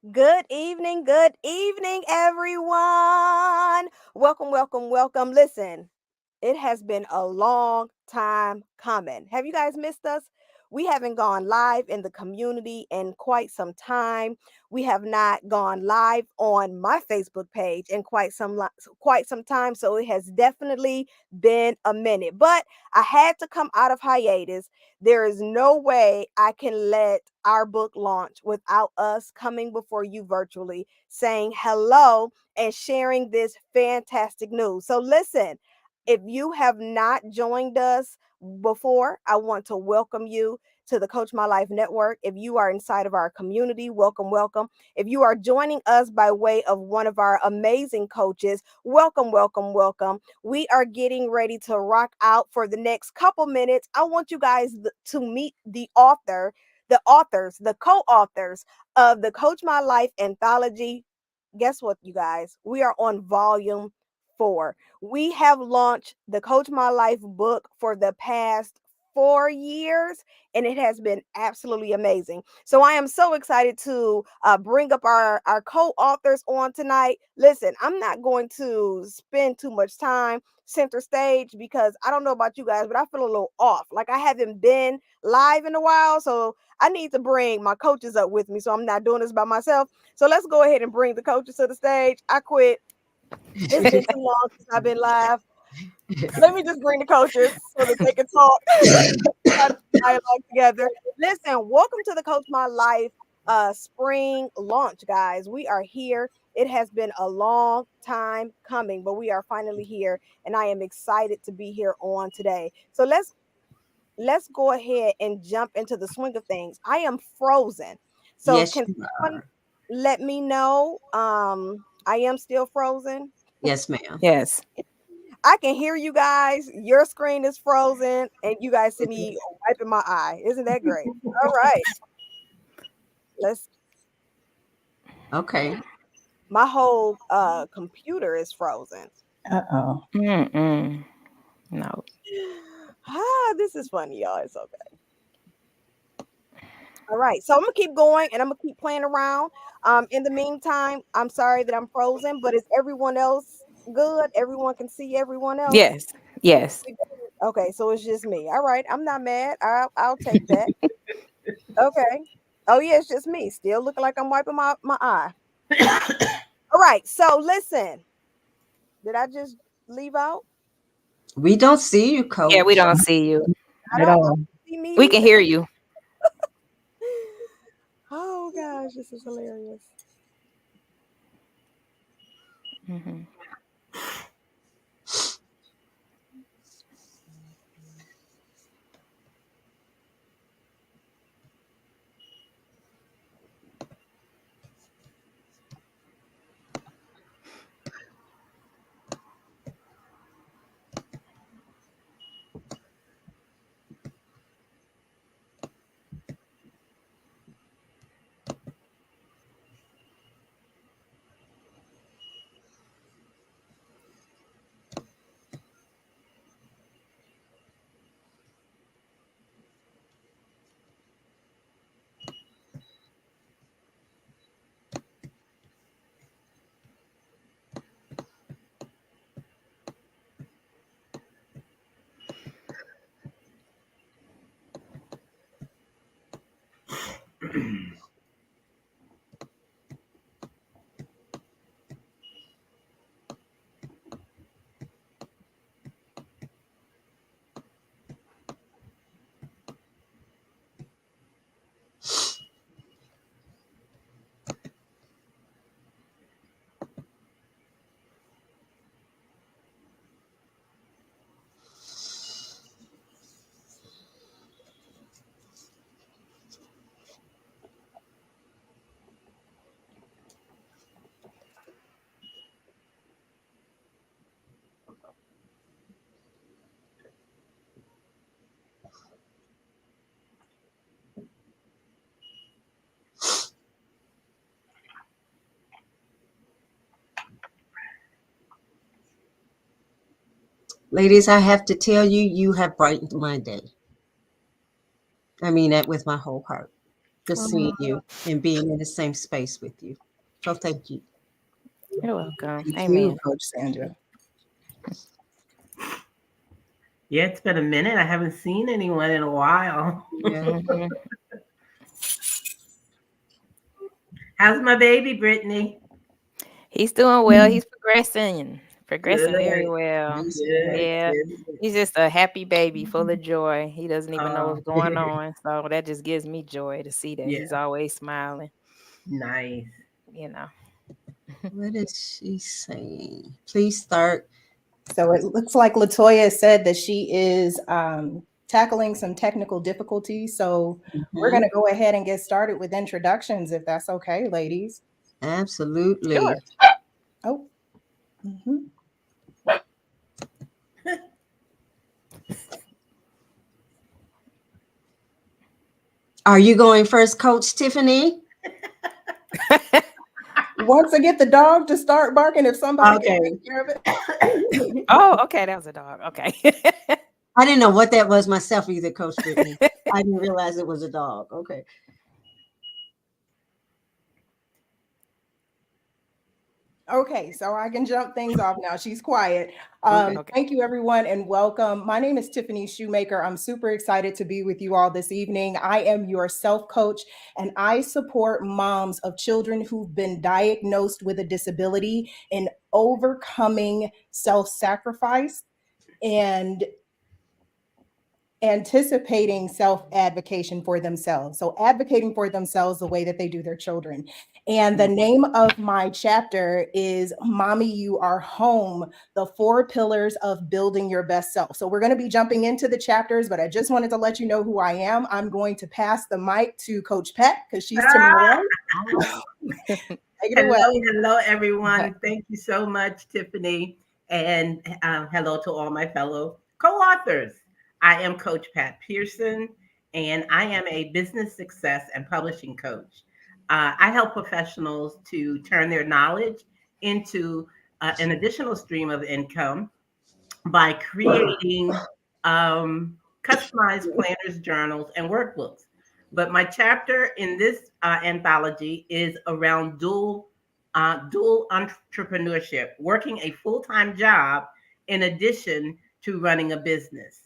Good evening, everyone. Welcome, welcome, welcome. Listen, it has been a long time coming. Have you guys missed us? We haven't gone live in the community in quite some time. We have not gone live on my Facebook page in quite some time, so it has definitely been a minute. But I had to come out of hiatus. There is no way I can let our book launch without us coming before you virtually, saying hello and sharing this fantastic news. So listen, if you have not joined us before, I want to welcome you to the Coach My Life Network. If you are inside of our community, welcome, welcome. If you are joining us by way of one of our amazing coaches, welcome, welcome, welcome. We are getting ready to rock out for the next couple minutes. I want you guys to meet the co-authors of the Coach My Life Anthology. Guess what, you guys? We are on volume 4. We have launched the Coach My Life book for the past 4 years, and it has been absolutely amazing. So I am so excited to bring up our co-authors on tonight. Listen, I'm not going to spend too much time center stage because I don't know about you guys, but I feel a little off. Like I haven't been live in a while, so I need to bring my coaches up with me. So I'm not doing this by myself. So let's go ahead and bring the coaches to the stage. I quit. It's been too long since I've been live. Let me just bring the coaches so that they can talk, have dialogue together. Listen, welcome to the Coach My Life spring launch, guys. We are here. It has been a long time coming, but we are finally here, and I am excited to be here on today. So let's go ahead and jump into the swing of things. I am frozen. So Yes, can you someone are. let me know? I am still frozen. Yes, ma'am. Yes. I can hear you guys. Your screen is frozen, and you guys see me wiping my eye. Isn't that great? All right. Let's. Okay. My whole computer is frozen. Uh-oh. Mm-mm. No. This is funny, y'all. It's okay. All right. So I'm gonna keep going, and I'm gonna keep playing around. In the meantime, I'm sorry that I'm frozen, but is everyone else good? Everyone can see everyone else. Yes. Yes. Okay, so it's just me. All right. I'm not mad. I'll take that. Okay. Oh yeah, it's just me. Still looking like I'm wiping my eye. All right. So listen, did I just leave out? We don't see you, Yeah, we coach. don't see you. I At don't all. see me We can either. hear you. Oh gosh, this is hilarious. Hmm. Ladies, I have to tell you, you have brightened my day. I mean that with my whole heart. pleasure seeing you and being in the same space with you. So thank you. You're welcome. Thank you, Amen. Coach Sandra. Yeah, it's been a minute. I haven't seen anyone in a while. Yeah. Hmm. How's my baby, Brittany? He's doing well. He's progressing very Good, well. Praise God. good, Yeah, good. he's just a happy baby, full of joy. He doesn't even know what's Oh, going on, so that just gives me joy to see that yeah, he's always smiling. nice. You know. What is she saying? Please start. So it looks like Latoya said that she is tackling some technical difficulties. So we're going Mhm. to go ahead and get started with introductions, if that's okay, ladies. Sure. Absolutely. Oh, mhm. Are you going first, Coach Tiffany? Once I get the dog to start barking, if somebody can Okay. take care of it. Oh, okay, that was a dog. Okay. I didn't know what that was myself either, Coach Brittany. I didn't realize it was a dog. Okay. Okay, so I can jump things off now. She's quiet. Okay. Okay. Thank you, everyone, and welcome. My name is Tiffany Shoemaker. I'm super excited to be with you all this evening. I am your self coach, and I support moms of children who've been diagnosed with a disability in overcoming self sacrifice and anticipating self advocation for themselves. So, advocating for themselves the way that they do their children. And the name of my chapter is Mommy, You Are Home, the 4 pillars of building your best self. So, we're going to be jumping into the chapters, but I just wanted to let you know who I am. I'm going to pass the mic to Coach Pat because she's to my Ah, right. Take it away. hello, everyone. Thank you so much, Tiffany. And hello to all my fellow co authors. I am Coach Pat Pearson, and I am a business success and publishing coach. I help professionals to turn their knowledge into an additional stream of income by creating customized planners, journals, and workbooks. But my chapter in this anthology is around dual entrepreneurship, working a full time job in addition to running a business.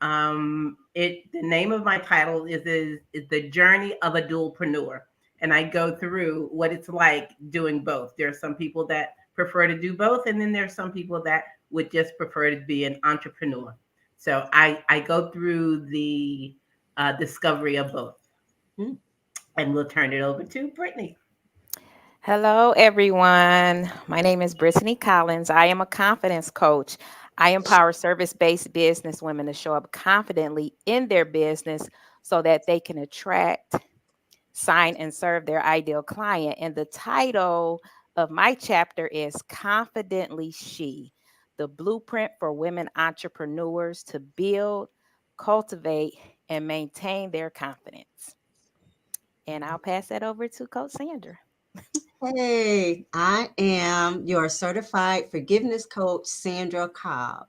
The name of my title is the journey of a dualpreneur, and I go through what it's like doing both. There are some people that prefer to do both, and then there's some people that would just prefer to be an entrepreneur. So I go through the discovery of both. Hmm. And we'll turn it over to Brittany. Hello, everyone. My name is Brittany Collins. I am a confidence coach. I empower service based business women to show up confidently in their business so that they can attract, sign, and serve their ideal client. And the title of my chapter is Confidently She, the blueprint for women entrepreneurs to build, cultivate, and maintain their confidence. And I'll pass that over to Coach Sandra. Hey, I am your certified forgiveness coach, Sandra Cobb.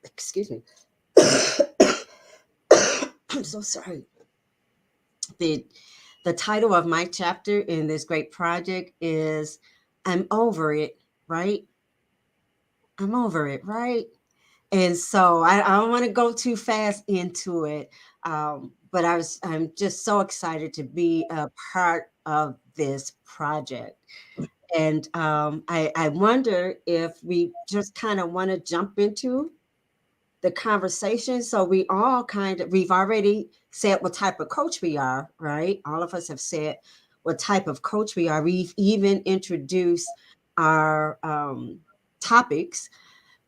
Excuse me. I'm so sorry. The the title of my chapter in this great project is I'm over it, right? I'm over it, right? And so I don't want to go too fast into it. But I'm just so excited to be a part of this project. And I wonder if we just kind of want to jump into the conversation. So we've already said what type of coach we are, right? All of us have said what type of coach we are. We've even introduced our topics.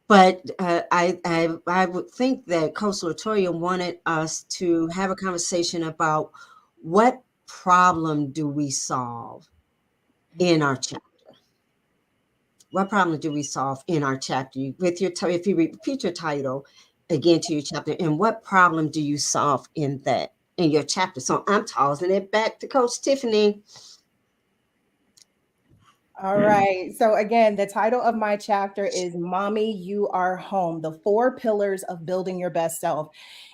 But I would think that Coach Latoya wanted us to have a conversation about what problem do we solve in our chapter? What problem do we solve in our chapter? If you repeat your title again to your chapter, and what problem do you solve in your chapter? So I'm tossing it back to Coach Tiffany. All right. So, again, the title of my chapter is Mommy, You Are Home, the four pillars of building your best self.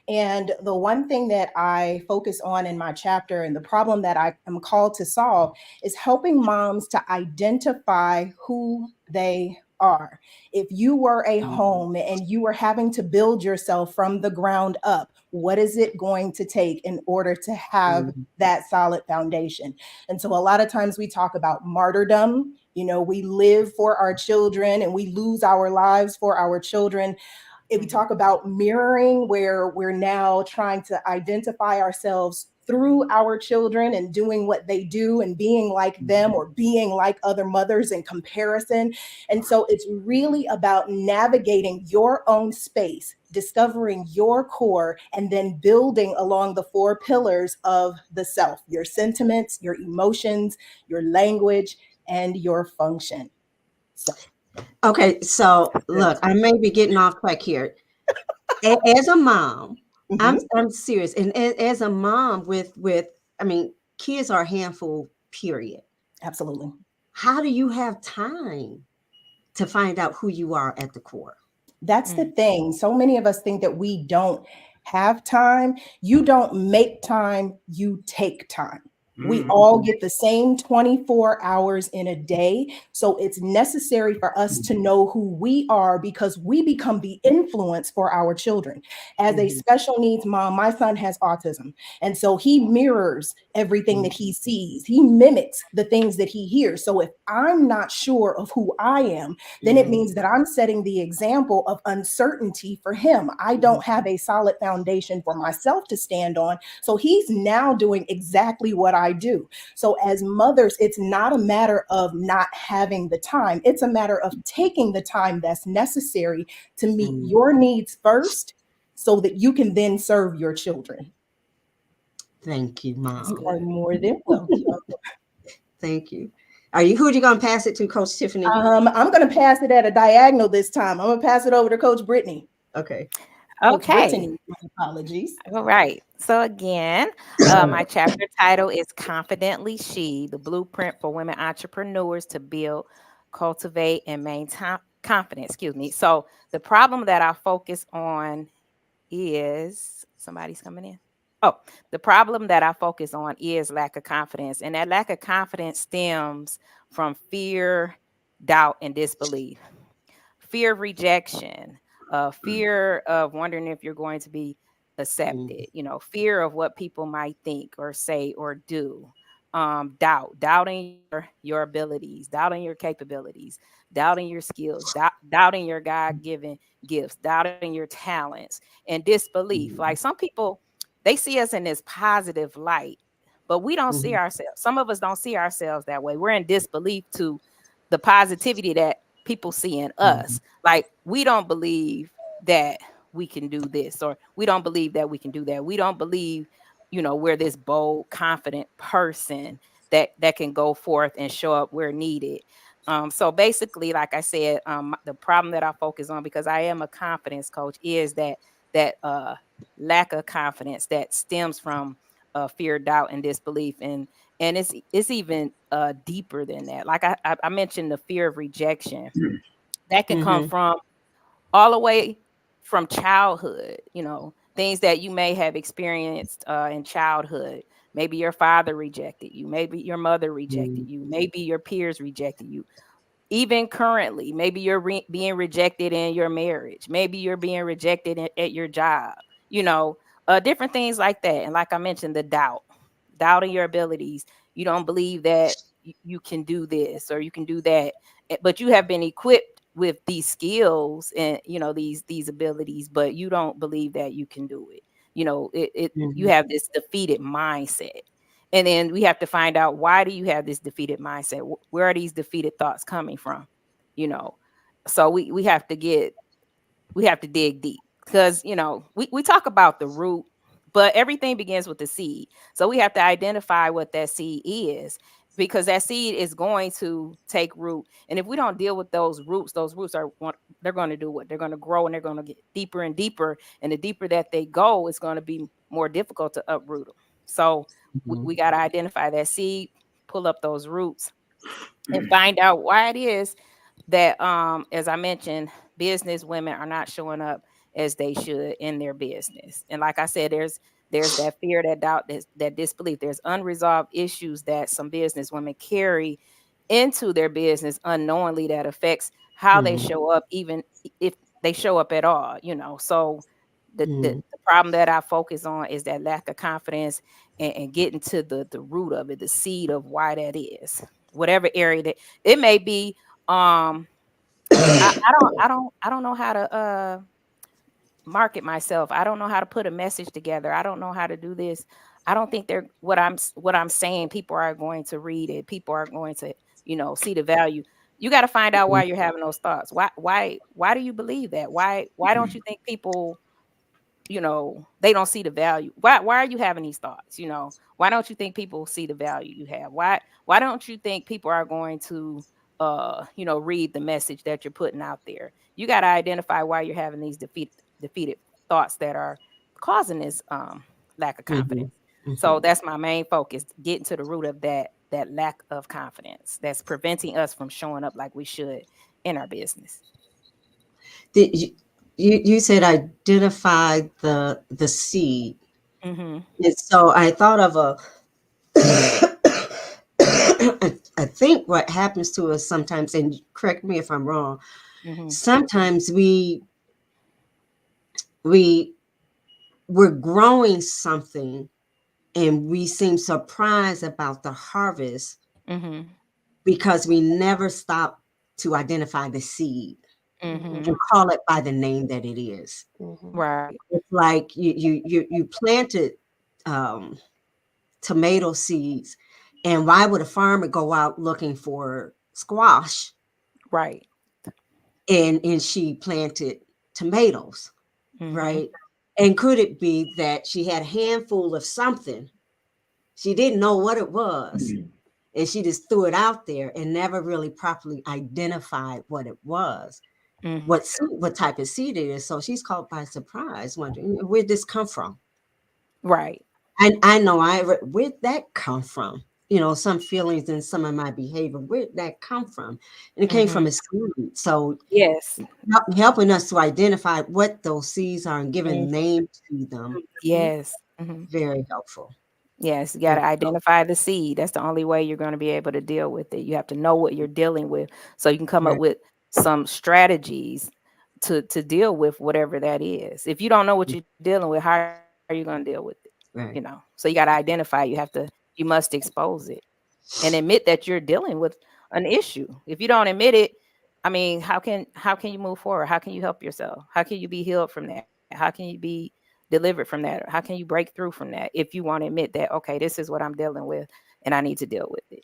And the one thing that I focus on in my chapter and the problem that I am called to solve is helping moms to identify who they are. If you were a home and you were having to build yourself from the ground up, what is it going to take in order to have Mhm. that solid foundation? And so a lot of times we talk about martyrdom. You know, we live for our children and we lose our lives for our children. If we Mhm. talk about mirroring, where we're now trying to identify ourselves through our children and doing what they do and being like them or being like other mothers in comparison. And so it's really about navigating your own space, discovering your core, and then building along the four pillars of the self: your sentiments, your emotions, your language, and your function. So, Okay, so look, I may be getting off track here. As a mom, mhm, I'm serious, and as a mom with, I mean, kids are a handful. Period. absolutely. How do you have time to find out who you are at the core? That's the Mhm. thing. So many of us think that we don't have time. You don't make time, you take time. We Mm. all get the same 24 hours in a day. So it's necessary for us to know who we are because we become the influence for our children. As a Mhm, special needs mom, my son has autism. And so he mirrors everything mhm, that he sees, he mimics the things that he hears. So if I'm not sure of who I am, then it mhm, means that I'm setting the example of uncertainty for him. I mhm, don't have a solid foundation for myself to stand on. So he's now doing exactly what I do. So as mothers, it's not a matter of not having the time, it's a matter of taking the time that's necessary to meet mhm. your needs first so that you can then serve your children. Thank you, That's You Mom. are good. more than welcome. Thank you. Are you who are you gonna pass it to, Coach Tiffany? I'm going to pass it at a diagonal this time. I'm going to pass it over to Coach Brittany. Okay. Coach Okay. Brittany, my apologies. All right. So again, my chapter title is Confidently She, the blueprint for women entrepreneurs to build, cultivate, and maintain confidence. Excuse me. So the problem that I focus on is somebody's coming in. Oh, the problem that I focus on is lack of confidence. And that lack of confidence stems from fear, doubt, and disbelief. Fear of rejection, fear of wondering if you're going to be Mhm, accepted, fear of what people might think or say or do. Doubting your abilities, doubting your capabilities, doubting your skills, doubting your God-given gifts, doubting your talents, and disbelief. Like mhm, some people, they see us in this positive light, but we don't see mhm, ourselves. Some of us don't see ourselves that way. We're in disbelief to the positivity that people see in mhm, us. Like we don't believe that we can do this, or we don't believe that we can do that. We don't believe, we're this bold, confident person that can go forth and show up where needed. So basically, like I said, the problem that I focus on, because I am a confidence coach, is that lack of confidence that stems from fear, doubt, and disbelief. And it's even deeper than that. Like I mentioned, the fear of rejection that can come mhm, from all the way from childhood, things that you may have experienced in childhood. Maybe your father rejected you, maybe your mother rejected mhm, you, maybe your peers rejected you. Even currently, maybe you're being rejected in your marriage, maybe you're being rejected at your job, you know different things like that. And like I mentioned, the doubting your abilities. You don't believe that you can do this or you can do that. But you have been equipped with these skills and these abilities, but you don't believe that you can do it. You mhm, have this defeated mindset. And then we have to find out, why do you have this defeated mindset? Where are these defeated thoughts coming from? You know, so we have to dig deep, because we talk about the root, but everything begins with the seed. So we have to identify what that seed is, because that seed is going to take root. And if we don't deal with those roots they're going to do what? They're going to grow, and they're going to get deeper and deeper. And the deeper that they go, it's going to be more difficult to uproot them. So we mhm, got to identify that seed, pull up those roots, and find out why it is that, as I mentioned, business women are not showing up as they should in their business. And like I said, there's that fear, that doubt, that disbelief. There's unresolved issues that some business women carry into their business unknowingly, that affects how they Mhm. show up, even if they show up at all, So the Mhm. problem that I focus on is that lack of confidence, and getting to the root of it, the seed of why that is. Whatever area that it may be. um I don't know how to market myself. I don't know how to put a message together. I don't know how to do this. I don't think they're what I'm saying. People are going to read it. People are going to, see the value. You got to find out why you're having those thoughts. Why do you believe that? Why don't you think people, they don't see the value? Why are you having these thoughts? Why don't you think people see the value you have? Why don't you think people are going to read the message that you're putting out there? You got to identify why you're having these defeated thoughts that are causing this lack of Mhm. confidence. So Mhm. that's my main focus, getting to the root of that lack of confidence that's preventing us from showing up like we should in our business. You, you said identify the seed. Mhm. And so I thought of a I think what happens to us sometimes, and correct me if I'm wrong, Mhm. sometimes we we're growing something and we seem surprised about the harvest Mhm. because we never stop to identify the seed Mhm. and Mhm. call it by the name that it is. Mhm. Right. It's like you planted um, tomato seeds, and why would a farmer go out looking for squash Right. and she planted tomatoes, Mhm. right? And could it be that she had a handful of something, she didn't know what it was, and she just threw it out there and never really properly identified what it was, Mhm. what type of seed it is. So she's caught by surprise, wondering where'd this come from. Right. I know where'd that come from? Some feelings and some of my behavior, where'd that come from? And it came Mhm. from a seed. So Yes. helping us to identify what those seeds are and giving Mhm. name to them, Yes. Mhm. very helpful. Yes, you Very gotta identify the seed. That's the only way you're gonna be able to deal with it. You have to know what you're dealing with, so you can come up right, with some strategies to deal with whatever that is. If you don't know what you're dealing with, how are you gonna deal with it? right. So you gotta identify. You must expose it and admit that you're dealing with an issue. If you don't admit it, I mean, how can you move forward? How can you help yourself? How can you be healed from that? How can you be delivered from that? How can you break through from that if you won't admit that, okay, this is what I'm dealing with and I need to deal with it.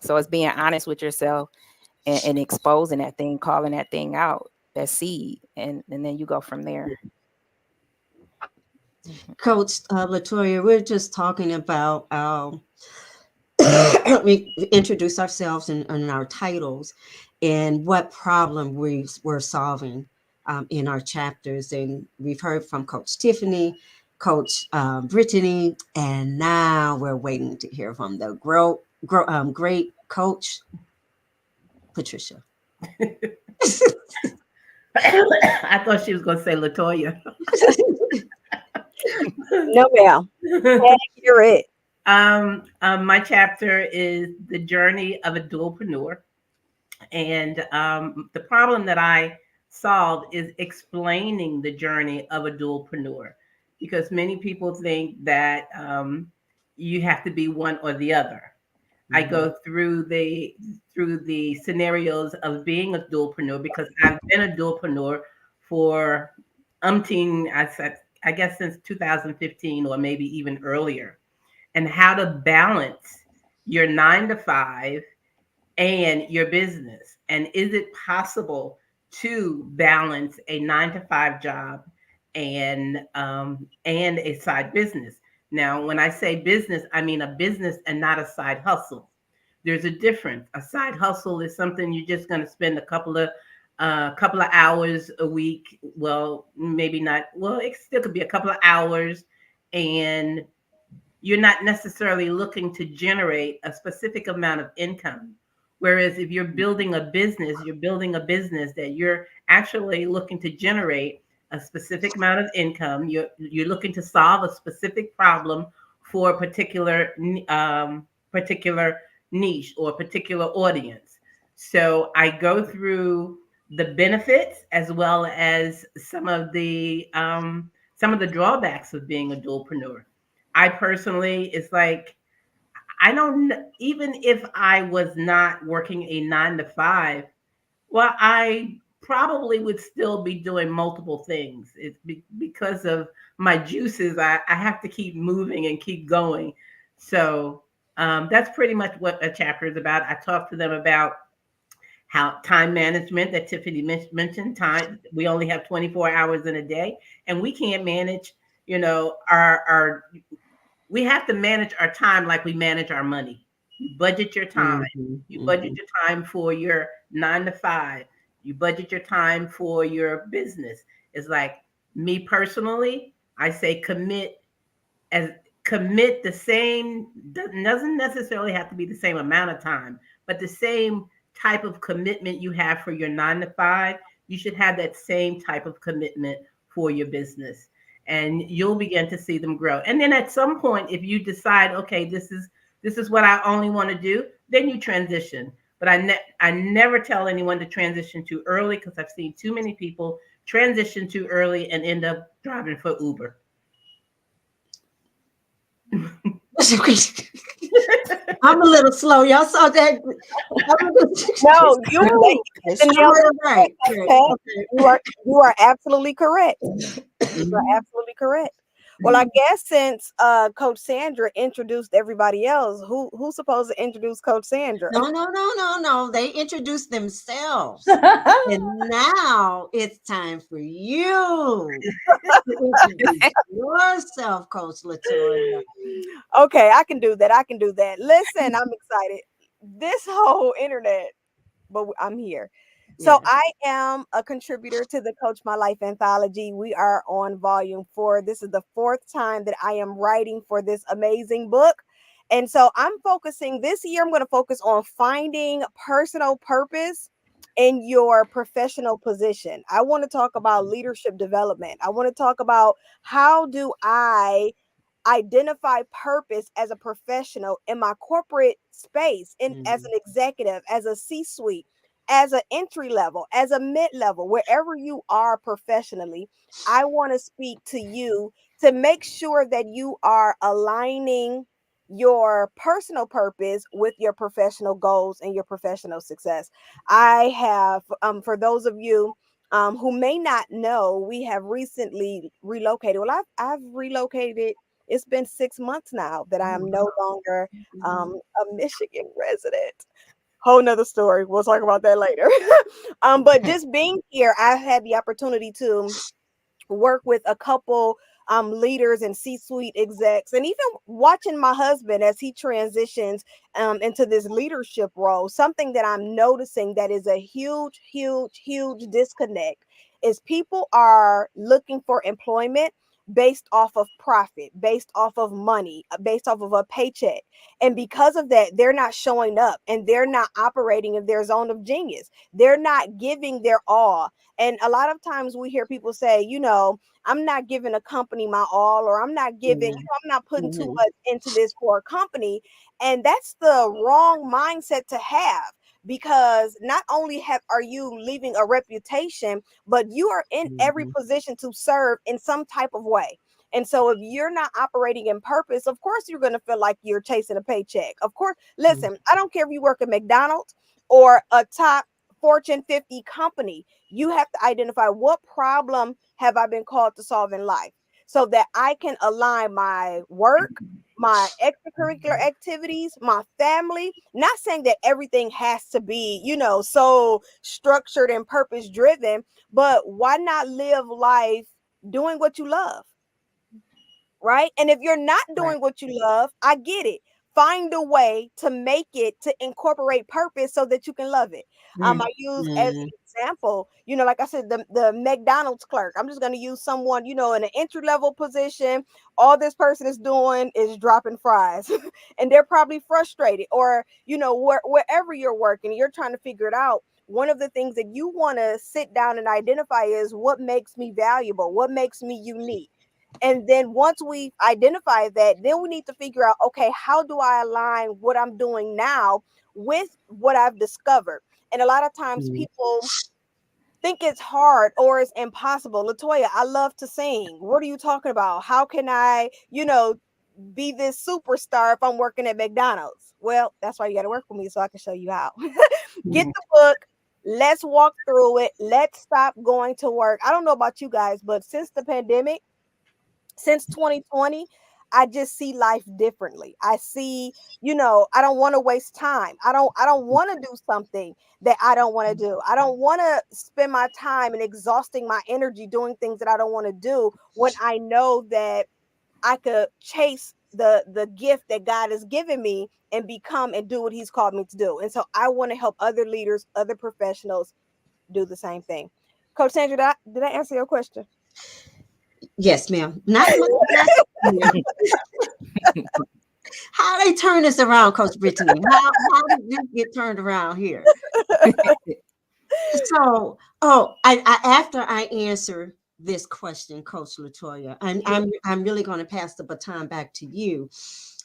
So it's being honest with yourself, and exposing that thing, calling that thing out, that seed, and then you go from there. Mhm. Coach Latoya, we're just talking about we introduce ourselves and our titles and what problem we're solving in our chapters. And we've heard from Coach Tiffany, Coach Brittany, and now we're waiting to hear from the great Coach Patricia. I thought she was going to say Latoya. No, ma'am. Accurate. My chapter is the journey of a dualpreneur. And the problem that I solved is explaining the journey of a dualpreneur, because many people think that you have to be one or the other. I Mhm. go through the scenarios of being a dualpreneur, because I've been a dualpreneur for I guess since 2015, or maybe even earlier, and how to balance your 9 to 5 and your business. And is it possible to balance a 9 to 5 job and a side business? Now, when I say business, I mean a business and not a side hustle. There's a difference. A side hustle is something you're just going to spend a couple of hours a week. Well, maybe not. Well, it still could be a couple of hours, and you're not necessarily looking to generate a specific amount of income. Whereas if you're building a business, you're building a business that you're actually looking to generate a specific amount of income. You're looking to solve a specific problem for a particular niche or a particular audience. So I go through the benefits as well as some of the drawbacks of being a dualpreneur. I personally, it's like I don't even if I was not working a 9 to 5, well, I probably would still be doing multiple things. Because of my juices. I have to keep moving and keep going. So that's pretty much what a chapter is about. I talk to them about how time management that Tiffany mentioned. Time, we only have 24 hours in a day, and we can't manage. Our we have to manage our time like we manage our money. You budget your time. Mm-hmm, You budget mm-hmm. your time for your 9 to 5. You budget your time for your business. It's like me personally, I say as commit the same, doesn't necessarily have to be the same amount of time, but the same type of commitment you have for your 9 to 5, you should have that same type of commitment for your business. And you'll begin to see them grow. And then at some point, if you decide, okay, this is what I only want to do, then you transition. But I never tell anyone to transition too early because I've seen too many people transition too early and end up driving for Uber. I'm a little slow. Y'all saw that? No, you Really? hit the I'm nail a on little the head, right. Right. Pat. Okay. You are absolutely correct. You are Mhm. absolutely correct. Well, I guess since Coach Sandra introduced everybody else, who's supposed to introduce Coach Sandra? No, no, no, no, no. They introduced themselves. And now it's time for you to introduce yourself, Coach Latoya. Okay, I can do that. I can do that. Listen, I'm excited. This whole internet, but I'm here. So Yeah. I am a contributor to the Coach My Life anthology. We are on volume 4. This is the fourth time that I am writing for this amazing book. And so I'm focusing this year, I'm going to focus on finding personal purpose in your professional position. I want to talk about leadership development. I want to talk about how do I identify purpose as a professional in my corporate space, in as Mm-hmm. an executive, as a C-suite, as an entry level, as a mid-level, wherever you are professionally. I want to speak to you to make sure that you are aligning your personal purpose with your professional goals and your professional success. I have for those of you who may not know, we have recently relocated. Well, I've relocated. It's been 6 months now that I Oh, am wow. no longer Mhm. a Michigan resident. Whole nother story. We'll talk about that later. But Okay. just being here, I had the opportunity to work with a couple leaders and C-suite execs, and even watching my husband as he transitions into this leadership role. Something that I'm noticing that is a huge, huge, huge disconnect is people are looking for employment based off of profit, based off of money, based off of a paycheck. And because of that, they're not showing up and they're not operating in their zone of genius. They're not giving their all. And a lot of times we hear people say, I'm not giving a company my all, or I'm not giving, Yeah. I'm not putting too Mhm. much into this for a company. And that's the wrong mindset to have, because not only are you leaving a reputation, but you are in every Mhm. position to serve in some type of way. And so if you're not operating in purpose, of course you're going to feel like you're chasing a paycheck. Of course, Mhm. listen, I don't care if you work at McDonald's or a top Fortune 50 company. You have to identify, what problem have I been called to solve in life, so that I can align my work, my extracurricular activities, my family. Not saying that everything has to be, so structured and purpose driven, but why not live life doing what you love? Right? And if you're not Right. doing what you love, I get it. Find a way to make it to incorporate purpose so that you can love it. I use as an Mm-hmm. example, like I said, the McDonald's clerk. I'm just going to use someone, in an entry level position. All this person is doing is dropping fries, and they're probably frustrated. Or, wherever you're working, you're trying to figure it out. One of the things that you want to sit down and identify is what makes me valuable, what makes me unique. And then once we identify that, then we need to figure out, okay, how do I align what I'm doing now with what I've discovered? And a lot of times Mhm. people think it's hard or it's impossible. Latoya, I love to sing. What are you talking about? How can I, be this superstar if I'm working at McDonald's? Well, that's why you got to work with me so I can show you how. Get Mhm. the book. Let's walk through it. Let's stop going to work. I don't know about you guys, but since the pandemic, since 2020, I just see life differently. I see, I don't want to waste time. I don't want to do something that I don't want to do. I don't want to spend my time and exhausting my energy doing things that I don't want to do when I know that I could chase the gift that God has given me and become and do what he's called me to do. And so I want to help other leaders, other professionals do the same thing. Coach Sandra, did I answer your question? Yes, ma'am. Not much less. How they turn this around, Coach Brittany? How did this get turned around here? So, after I answer this question, Coach Latoya, I'm really going to pass the baton back to you.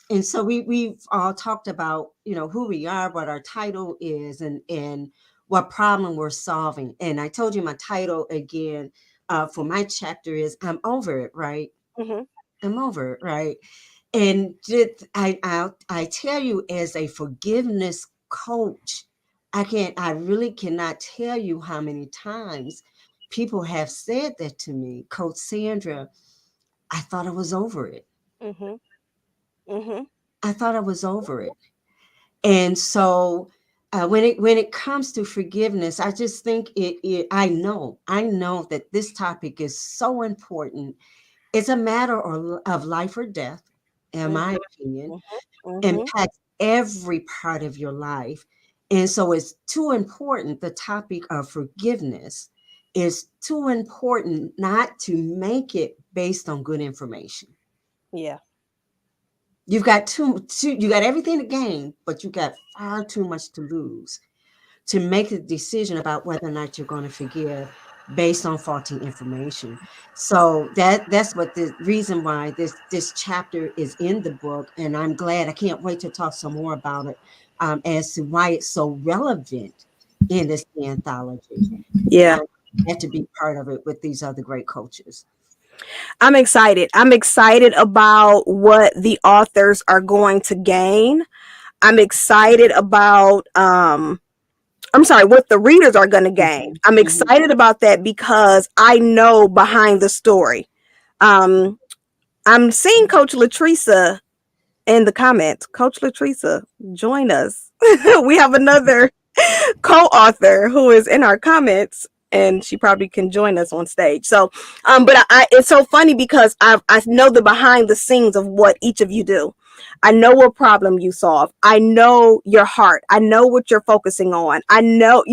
And so we've all talked about who we are, what our title is, and what problem we're solving. And I told you my title again for my chapter is I'm over it, right? Hmm. I'm over it, right? And I tell you, as a forgiveness coach, I really cannot tell you how many times people have said that to me, Coach Sandra. I thought I was over it. Hmm. Hmm. I thought I was over it. And so when it comes to forgiveness, I just think I know that this topic is so important. It's a matter of life or death, in Hmm. my opinion. Hmm. Impacts every part of your life. And so it's too important. The topic of forgiveness is too important not to make it based on good information. Yeah. You've got you got everything to gain, but you got far too much to lose to make a decision about whether or not you're going to forgive based on faulty information. So that's what the reason why this chapter is in the book, and I'm glad. I can't wait to talk some more about it as to why it's so relevant in this anthology. And Yeah. I'm glad to be part of it with these other great coaches. I'm excited. I'm excited about what the authors are going to gain. I'm excited about I'm sorry, what the readers are going to gain. Mhm, I'm mhm. excited about that because I know behind the story. Um I'm seeing Coach Latrice in the comments. Coach Latrice, join us. We have another co-author who is in our comments, and she probably can join us on stage. So but it's so funny because I know the behind the scenes of what each of you do. I know what problem you solve. I know your heart. I know what you're focusing on. I know,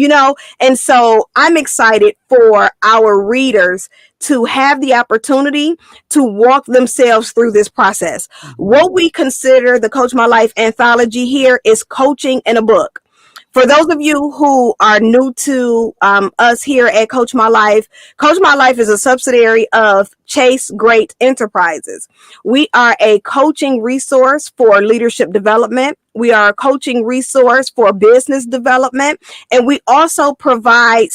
and so I'm excited for our readers to have the opportunity to walk themselves through this process. Mhm. What we consider the Coach My Life anthology here is coaching in a book. For those of you who are new to us here at Coach My Life is a subsidiary of Chase Great Enterprises. We are a coaching resource for leadership development. We are a coaching resource for business development. And we also provide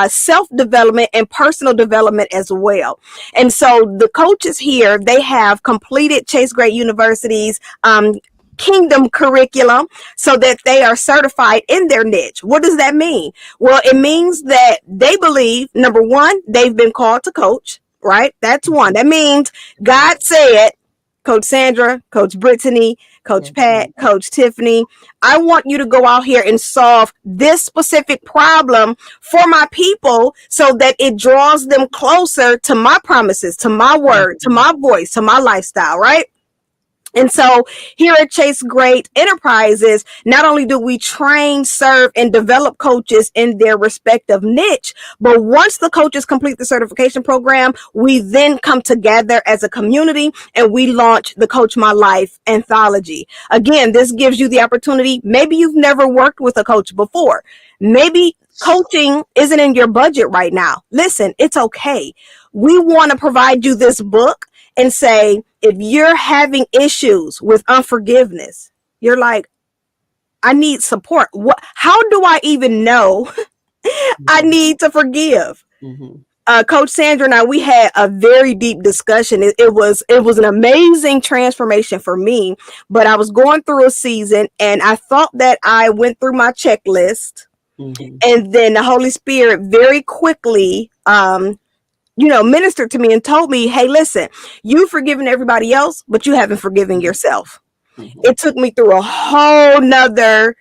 self development and personal development as well. And so the coaches here, they have completed Chase Great University's Kingdom curriculum so that they are certified in their niche. What does that mean? Well, it means that they believe, number one, they've been called to coach, right? That's one. That means God said, Coach Sandra, Coach Brittany, Coach Yes, Pat, ma'am. Coach Tiffany, I want you to go out here and solve this specific problem for my people so that it draws them closer to my promises, to my word, to Mhm. my voice, to my lifestyle, right? And so here at Chase Great Enterprises, not only do we train, serve, and develop coaches in their respective niche, but once the coaches complete the certification program, we then come together as a community and we launch the Coach My Life Anthology. Again, this gives you the opportunity. Maybe you've never worked with a coach before. Maybe coaching isn't in your budget right now. Listen, it's okay. We want to provide you this book and say, if you're having issues with unforgiveness, you're like, I need support. How do I even know I need to forgive? Mm-hmm. Coach Sandra and I, we had a very deep discussion. It was an amazing transformation for me, but I was going through a season and I thought that I went through my checklist, Mm-hmm. and then the Holy Spirit very quickly ministered to me and told me, hey, listen, you've forgiven everybody else, but you haven't forgiven yourself. Mm-hmm. It took me through a whole nother,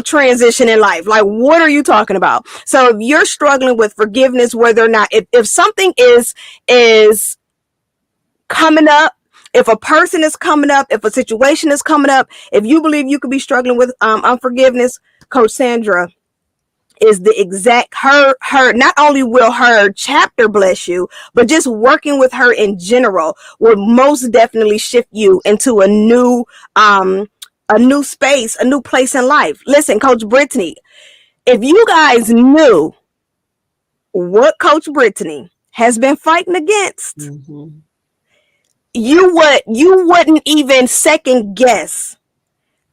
transition in life. Like, what are you talking about? So if you're struggling with forgiveness, whether or not, if something is coming up, if a person is coming up, if a situation is coming up, if you believe you could be struggling with unforgiveness, Coach Sandra is the exact her not only will her chapter bless you, but just working with her in general will most definitely shift you into a new space, a new place in life. Listen, Coach Brittany, if you guys knew what Coach Brittany has been fighting against, Mm-hmm. you wouldn't even second guess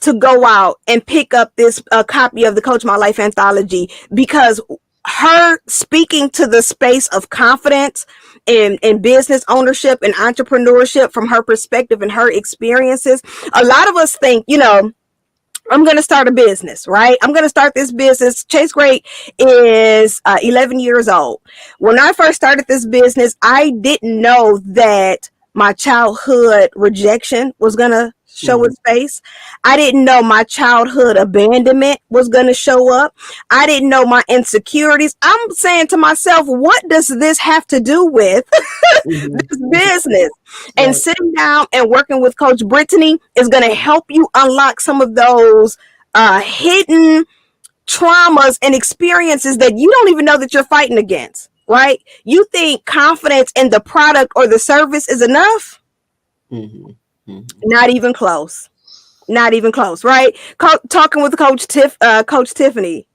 to go out and pick up this copy of the Coach My Life Anthology, because her speaking to the space of confidence in business ownership and entrepreneurship from her perspective and her experiences. A lot of us think, I'm going to start a business, right? I'm going to start this business. Chase Great is 11 years old. When I first started this business, I didn't know that my childhood rejection was going to show Mm-hmm. its face. I didn't know my childhood abandonment was going to show up. I didn't know my insecurities. I'm saying to myself, what does this have to do with Mm-hmm. this business? And Right. sitting down and working with Coach Brittany is going to help you unlock some of those hidden traumas and experiences that you don't even know that you're fighting against, right? You think confidence in the product or the service is enough? Mm-hmm. Mm-hmm. Not even close. Not even close, right? Talking with Coach Tiffany.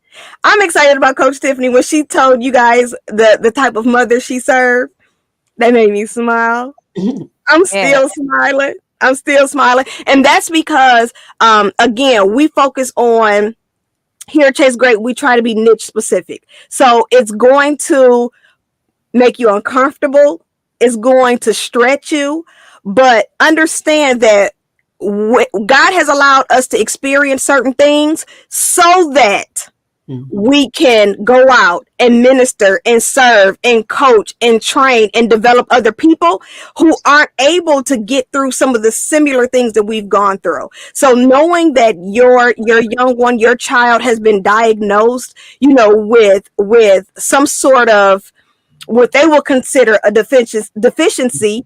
I'm excited about Coach Tiffany when she told you guys the type of mother she served. That made me smile. I'm Yeah. still smiling. I'm still smiling. And that's because, again, we focus on here at Chase Great, we try to be niche specific. So it's going to make you uncomfortable. It's going to stretch you. But understand that God has allowed us to experience certain things so that Mm-hmm. we can go out and minister and serve and coach and train and develop other people who aren't able to get through some of the similar things that we've gone through. So knowing that your young one, your child has been diagnosed, with some sort of what they will consider a deficiency,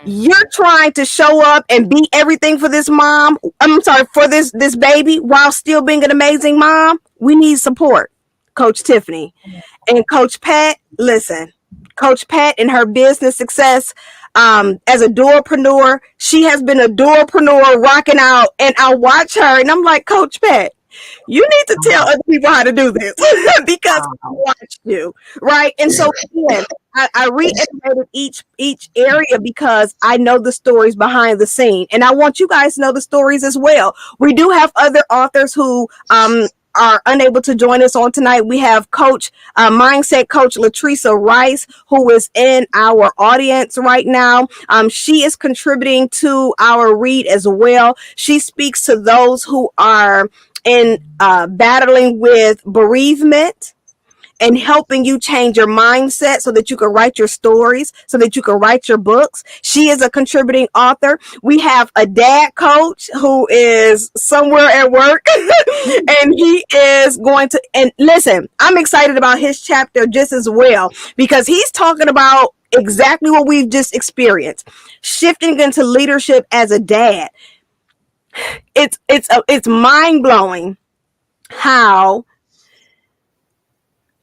you're trying to show up and be everything for this mom. I'm sorry, for this baby while still being an amazing mom. We need support. Coach Tiffany and Coach Pat, listen, Coach Pat and her business success as a doorpreneur, she has been a doorpreneur rocking out, and I watch her and I'm like, Coach Pat, you need to tell other people how to do this because I Wow. watched you, right? And so again, I reiterated each area because I know the stories behind the scene, and I want you guys to know the stories as well. We do have other authors who are unable to join us on tonight. We have mindset coach Latresa Rice, who is in our audience right now. She is contributing to our read as well. She speaks to those who are in battling with bereavement and helping you change your mindset so that you can write your stories, so that you can write your books. She is a contributing author. We have a dad coach who is somewhere at work and he is going to, and listen, I'm excited about his chapter just as well because he's talking about exactly what we've just experienced, shifting into leadership as a dad. It's mind blowing how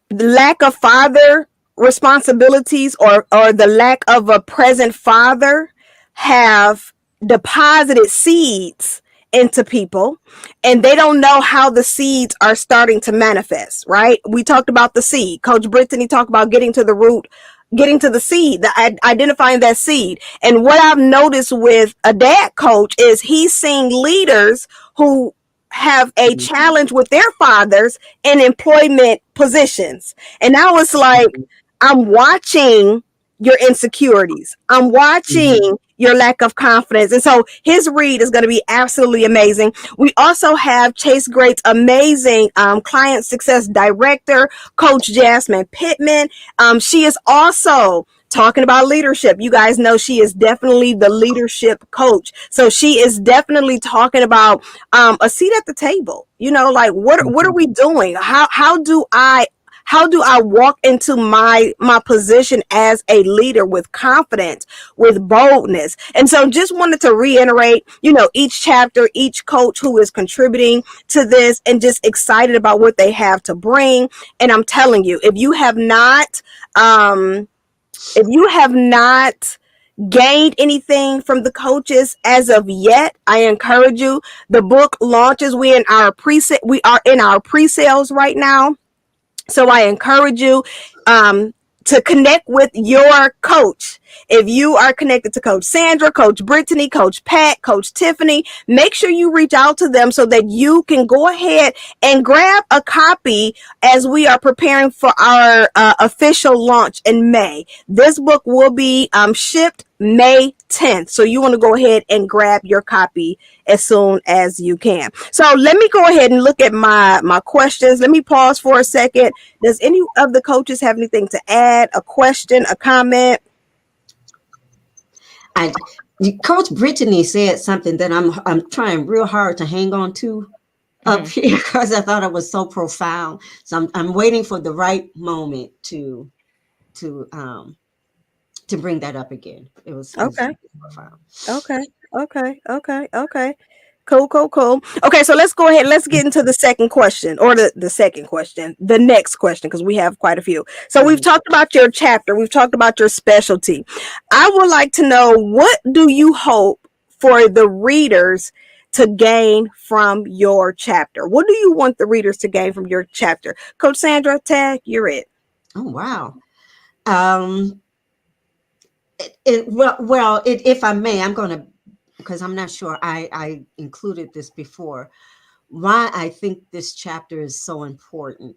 the lack of father responsibilities, or the lack of a present father, have deposited seeds into people, and they don't know how the seeds are starting to manifest. Right, we talked about the seed. Coach Brittany talked about getting to the root, getting to the seed, identifying that seed. And what I've noticed with a dad coach is he's seeing leaders who have a Mhm. challenge with their fathers in employment positions. And I was like, Mhm. I'm watching your insecurities. I'm Mhm. watching your lack of confidence. And so his read is going to be absolutely amazing. We also have Chase Great's amazing client success director, Coach Jasmine Pittman. She is also talking about leadership. You guys know she is definitely the leadership coach. So she is definitely talking about a seat at the table. You know, like what are Mhm. we doing? How do I walk into my position as a leader with confidence, with boldness? And so just wanted to reiterate, each chapter, each coach who is contributing to this, and just excited about what they have to bring. And I'm telling you, um if you have not gained anything from the coaches as of yet, I encourage you. The book launches. We are in our pre-sales right now. So I encourage you um, to connect with your coach. If you are connected to Coach Sandra, Coach Brittany, Coach Pat, Coach Tiffany, make sure you reach out to them so that you can go ahead and grab a copy as we are preparing for our official launch in May. This book will be shipped May 10th. So you want to go ahead and grab your copy as soon as you can. So let me go ahead and look at my questions. Let me pause for a second. Does any of the coaches have anything to add? A question, a comment? I, Coach Brittany said something that I'm trying real hard to hang on to up Mhm. here because I thought it was so profound. So I'm waiting for the right moment to um to bring that up again. It was Okay. profound. Okay. Okay. Okay. Okay. Cool, cool, cool. Okay, so let's go ahead. Let's get into the second question, or the second question, the next question, because we have quite a few. So we've Mhm. talked about your chapter, we've talked about your specialty. I would like to know, what do you hope for the readers to gain from your chapter? What do you want the readers to gain from your chapter? Coach Sandra, tag, you're it. Oh wow. Um, if I may, I'm going to, because I'm not sure I included this before. Why I think this chapter is so important,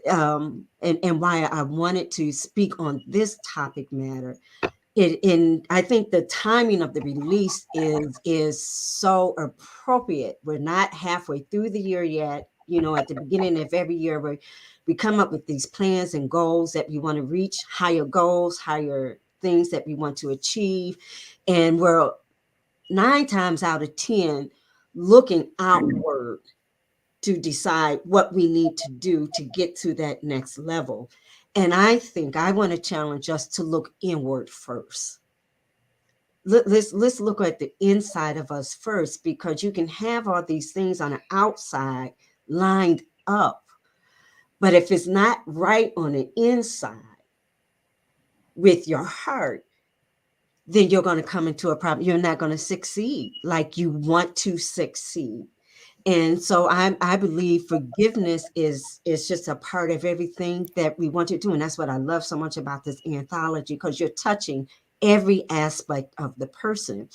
and why I wanted to speak on this topic matter. I think the timing of the release is so appropriate. We're not halfway through the year yet. You know, at the beginning of every year, we come up with these plans and goals that we want to reach, higher goals, higher things that we want to achieve, and we're 9 times out of 10 looking outward to decide what we need to do to get to that next level. And I think I want to challenge us to look inward first. Let's look at the inside of us first, because you can have all these things on the outside lined up, but if it's not right on the inside with your heart, then you're going to come into a problem. You're not going to succeed like you want to succeed. And so I believe forgiveness is just a part of everything that we want to do. And that's what I love so much about this anthology, because you're touching every aspect of the person.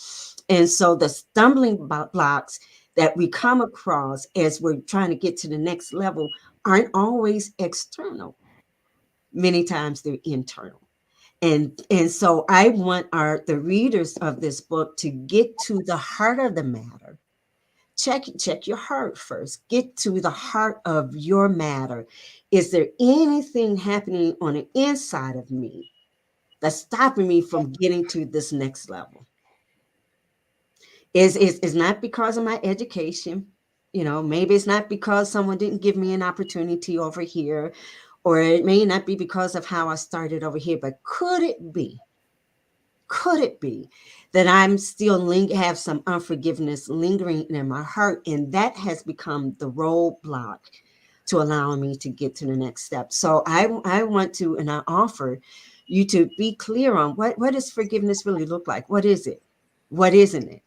And so the stumbling blocks that we come across as we're trying to get to the next level aren't always external. Many times they're internal. And so I want the readers of this book to get to the heart of the matter. Check your heart first. Get to the heart of your matter. Is there anything happening on the inside of me that's stopping me from getting to this next level? Is not because of my education. You know, maybe it's not because someone didn't give me an opportunity over here, or it may not be because of how I started over here, but could it be that I'm still have some unforgiveness lingering in my heart, and that has become the roadblock to allowing me to get to the next step. So I want to, and I offer you to be clear on what does forgiveness really look like? What is it? What isn't it?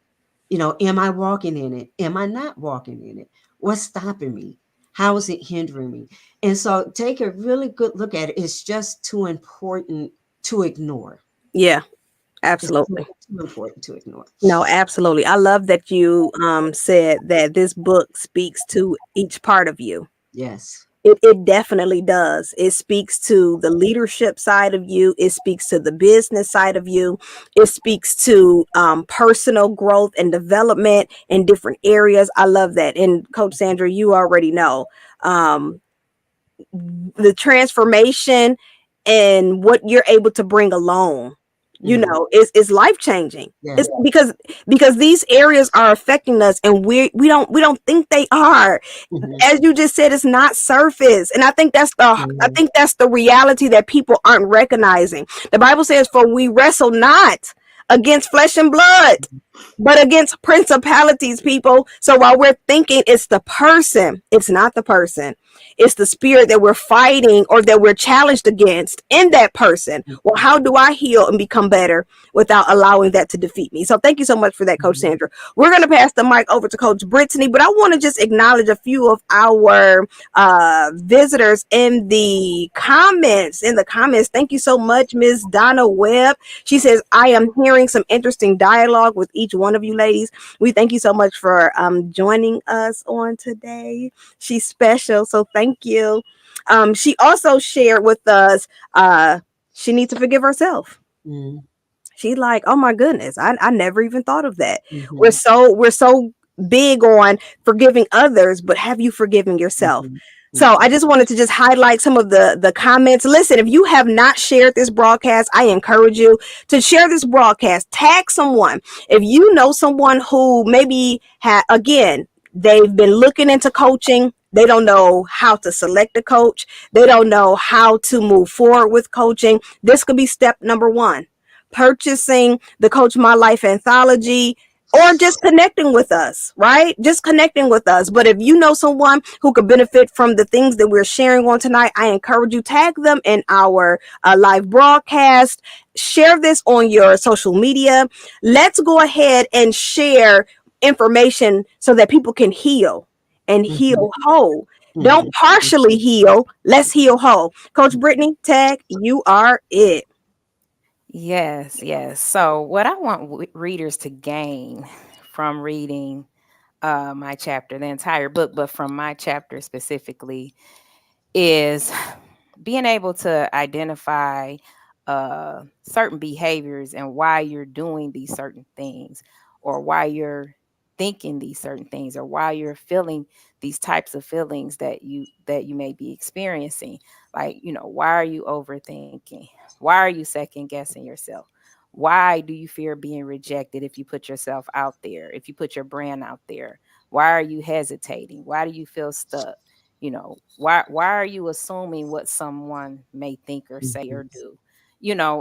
Am I walking in it? Am I not walking in it? What's stopping me? How is it hindering me? And so take a really good look at it. It's just too important to ignore. Yeah, It's absolutely. too important to ignore. No, absolutely. I love that you said that this book speaks to each part of you. Yes. It definitely does. It speaks to the leadership side of you. It speaks to the business side of you. It speaks to personal growth and development in different areas. I love that. And Coach Sandra, you already know um, the transformation and what you're able to bring along, Mm-hmm. is life changing. Yeah. It's because these areas are affecting us, and we don't think they are. Mm-hmm. As you just said, it's not surface, and I Mm-hmm. think that's the reality that people aren't recognizing. The Bible says, "For we wrestle not against flesh and blood, but against principalities," people. So while we're thinking it's the person, it's not the person. It's the spirit that we're fighting or that we're challenged against in that person. Well, how do I heal and become better without allowing that to defeat me? So thank you so much for that, Coach Mm-hmm. Sandra. We're going to pass the mic over to Coach Brittany, but I want to just acknowledge a few of our visitors in the comments. Thank you so much, Miss Donna Webb. She says, I am hearing some interesting dialogue with each one of you ladies. We thank you so much for joining us on today. She's special, so thank you. She also shared with us she needs to forgive herself. Mm-hmm. She's like, oh my goodness, I never even thought of that. We're Mm-hmm. so big on forgiving others, but have you forgiven yourself? Mm-hmm. So I just wanted to just highlight some of the comments. Listen, if you have not shared this broadcast, I encourage you to share this broadcast. Tag someone. If you know someone who maybe again, they've been looking into coaching, they don't know how to select a coach, they don't know how to move forward with coaching. This could be step number one: purchasing the Coach My Life Anthology, or just connecting with us, right? Just connecting with us. But if you know someone who could benefit from the things that we're sharing on tonight, I encourage you, tag them in our live broadcast. Share this on your social media. Let's go ahead and share information so that people can heal and Mm-hmm. heal whole. Don't Mm-hmm. partially heal. Let's heal whole. Coach Brittany, tag, you are it. Yes, yes. So, what I want readers to gain from reading my chapter, the entire book, but from my chapter specifically, is being able to identify certain behaviors and why you're doing these certain things, or why you're thinking these certain things, or why you're feeling these types of feelings that you may be experiencing. Like, why are you overthinking? Why are you second guessing yourself? Why do you fear being rejected if you put yourself out there, if you put your brand out there? Why are you hesitating? Why do you feel stuck? Why are you assuming what someone may think or say or do?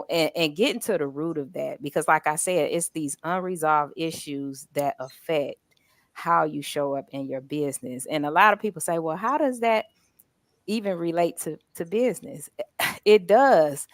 And getting to the root of that, because like I said, it's these unresolved issues that affect how you show up in your business. And a lot of people say, well, how does that even relate to business? It does.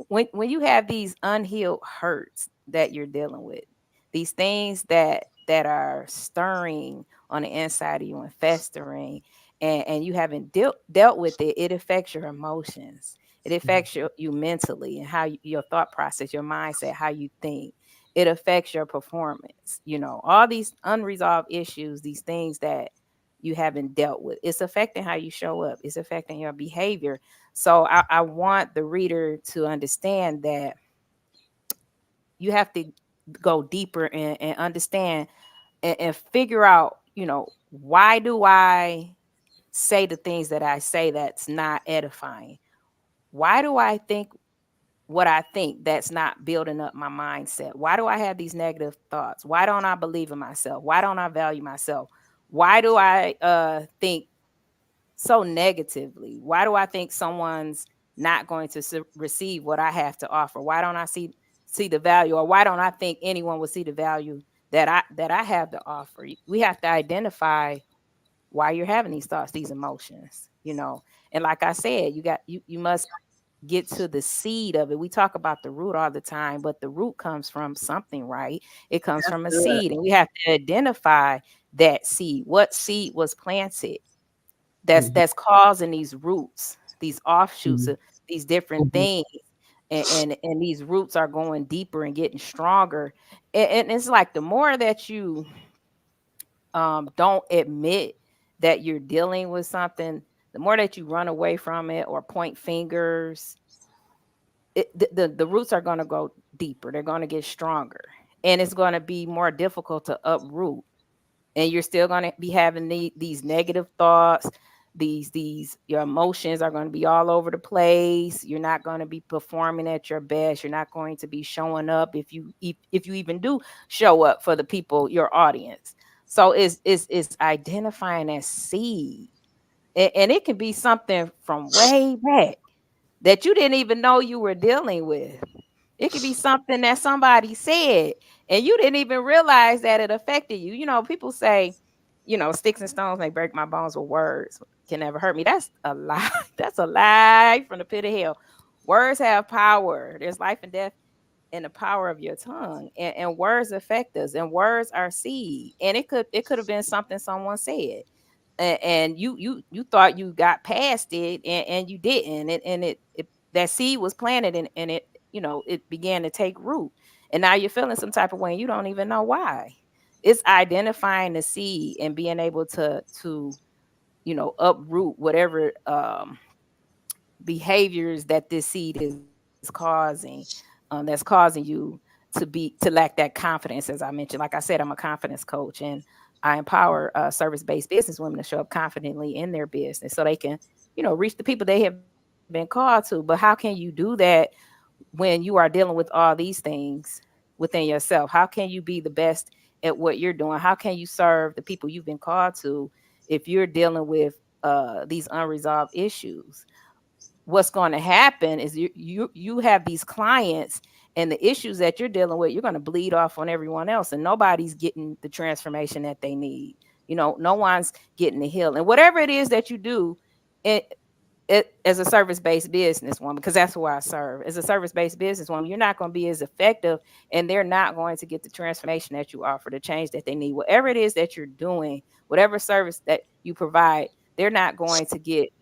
When you have these unhealed hurts that you're dealing with, these things that are stirring on the inside of you and festering, and you haven't dealt with it, it affects your emotions. It affects you mentally, and how your thought process, your mindset, how you think. It affects your performance. All these unresolved issues, these things that you haven't dealt with, it's affecting how you show up, it's affecting your behavior. So I want the reader to understand that you have to go deeper and understand, and figure out, why do I say the things that I say that's not edifying? Why do I think what I think that's not building up my mindset? Why do I have these negative thoughts? Why don't I believe in myself? Why don't I value myself? Why do I think so negatively? Why do I think someone's not going to receive what I have to offer? Why don't I see see the value, or why don't I think anyone will see the value that I have to offer? We have to identify why you're having these thoughts, these emotions, And like I said, you must get to the seed of it. We talk about the root all the time, but the root comes from something, right? It comes That's from a good. seed, and we have to identify that seed. What seed was planted that's Mhm. that's causing these roots, these offshoots Mhm. of these different Mhm. things. And these roots are going deeper and getting stronger. And it's like the more that you don't admit that you're dealing with something, the more that you run away from it or point fingers, the roots are going to go deeper. They're going to get stronger, and it's going to be more difficult to uproot. And you're still going to be having these negative thoughts. These your emotions are going to be all over the place. You're not going to be performing at your best. You're not going to be showing up if you even do show up for the people, your audience. So it's identifying that seed, and it can be something from way back that you didn't even know you were dealing with. It could be something that somebody said and you didn't even realize that it affected you. People say, sticks and stones may break my bones, but words can never hurt me. That's a lie. That's a lie from the pit of hell. Words have power. There's life and death in the power of your tongue. And words affect us, and words are seed. And it could have been something someone said. And you thought you got past it, and you didn't. And that seed was planted, and it began to take root, and now you're feeling some type of way and you don't even know why. It's identifying the seed and being able to uproot whatever behaviors that this seed is causing, that's causing you to lack that confidence. As I mentioned, like I said, I'm a confidence coach, and I empower service-based business women to show up confidently in their business so they can reach the people they have been called to. But how can you do that when you are dealing with all these things within yourself? How can you be the best at what you're doing? How can you serve the people you've been called to if you're dealing with these unresolved issues? What's going to happen is you have these clients, and the issues that you're dealing with, you're going to bleed off on everyone else, and nobody's getting the transformation that they need. No one's getting the heal, and whatever it is that you do, it as a service-based businesswoman, because that's who I serve. As a service-based businesswoman, you're not going to be as effective, and they're not going to get the transformation that you offer, the change that they need. Whatever it is that you're doing, whatever service that you provide, they're not going to get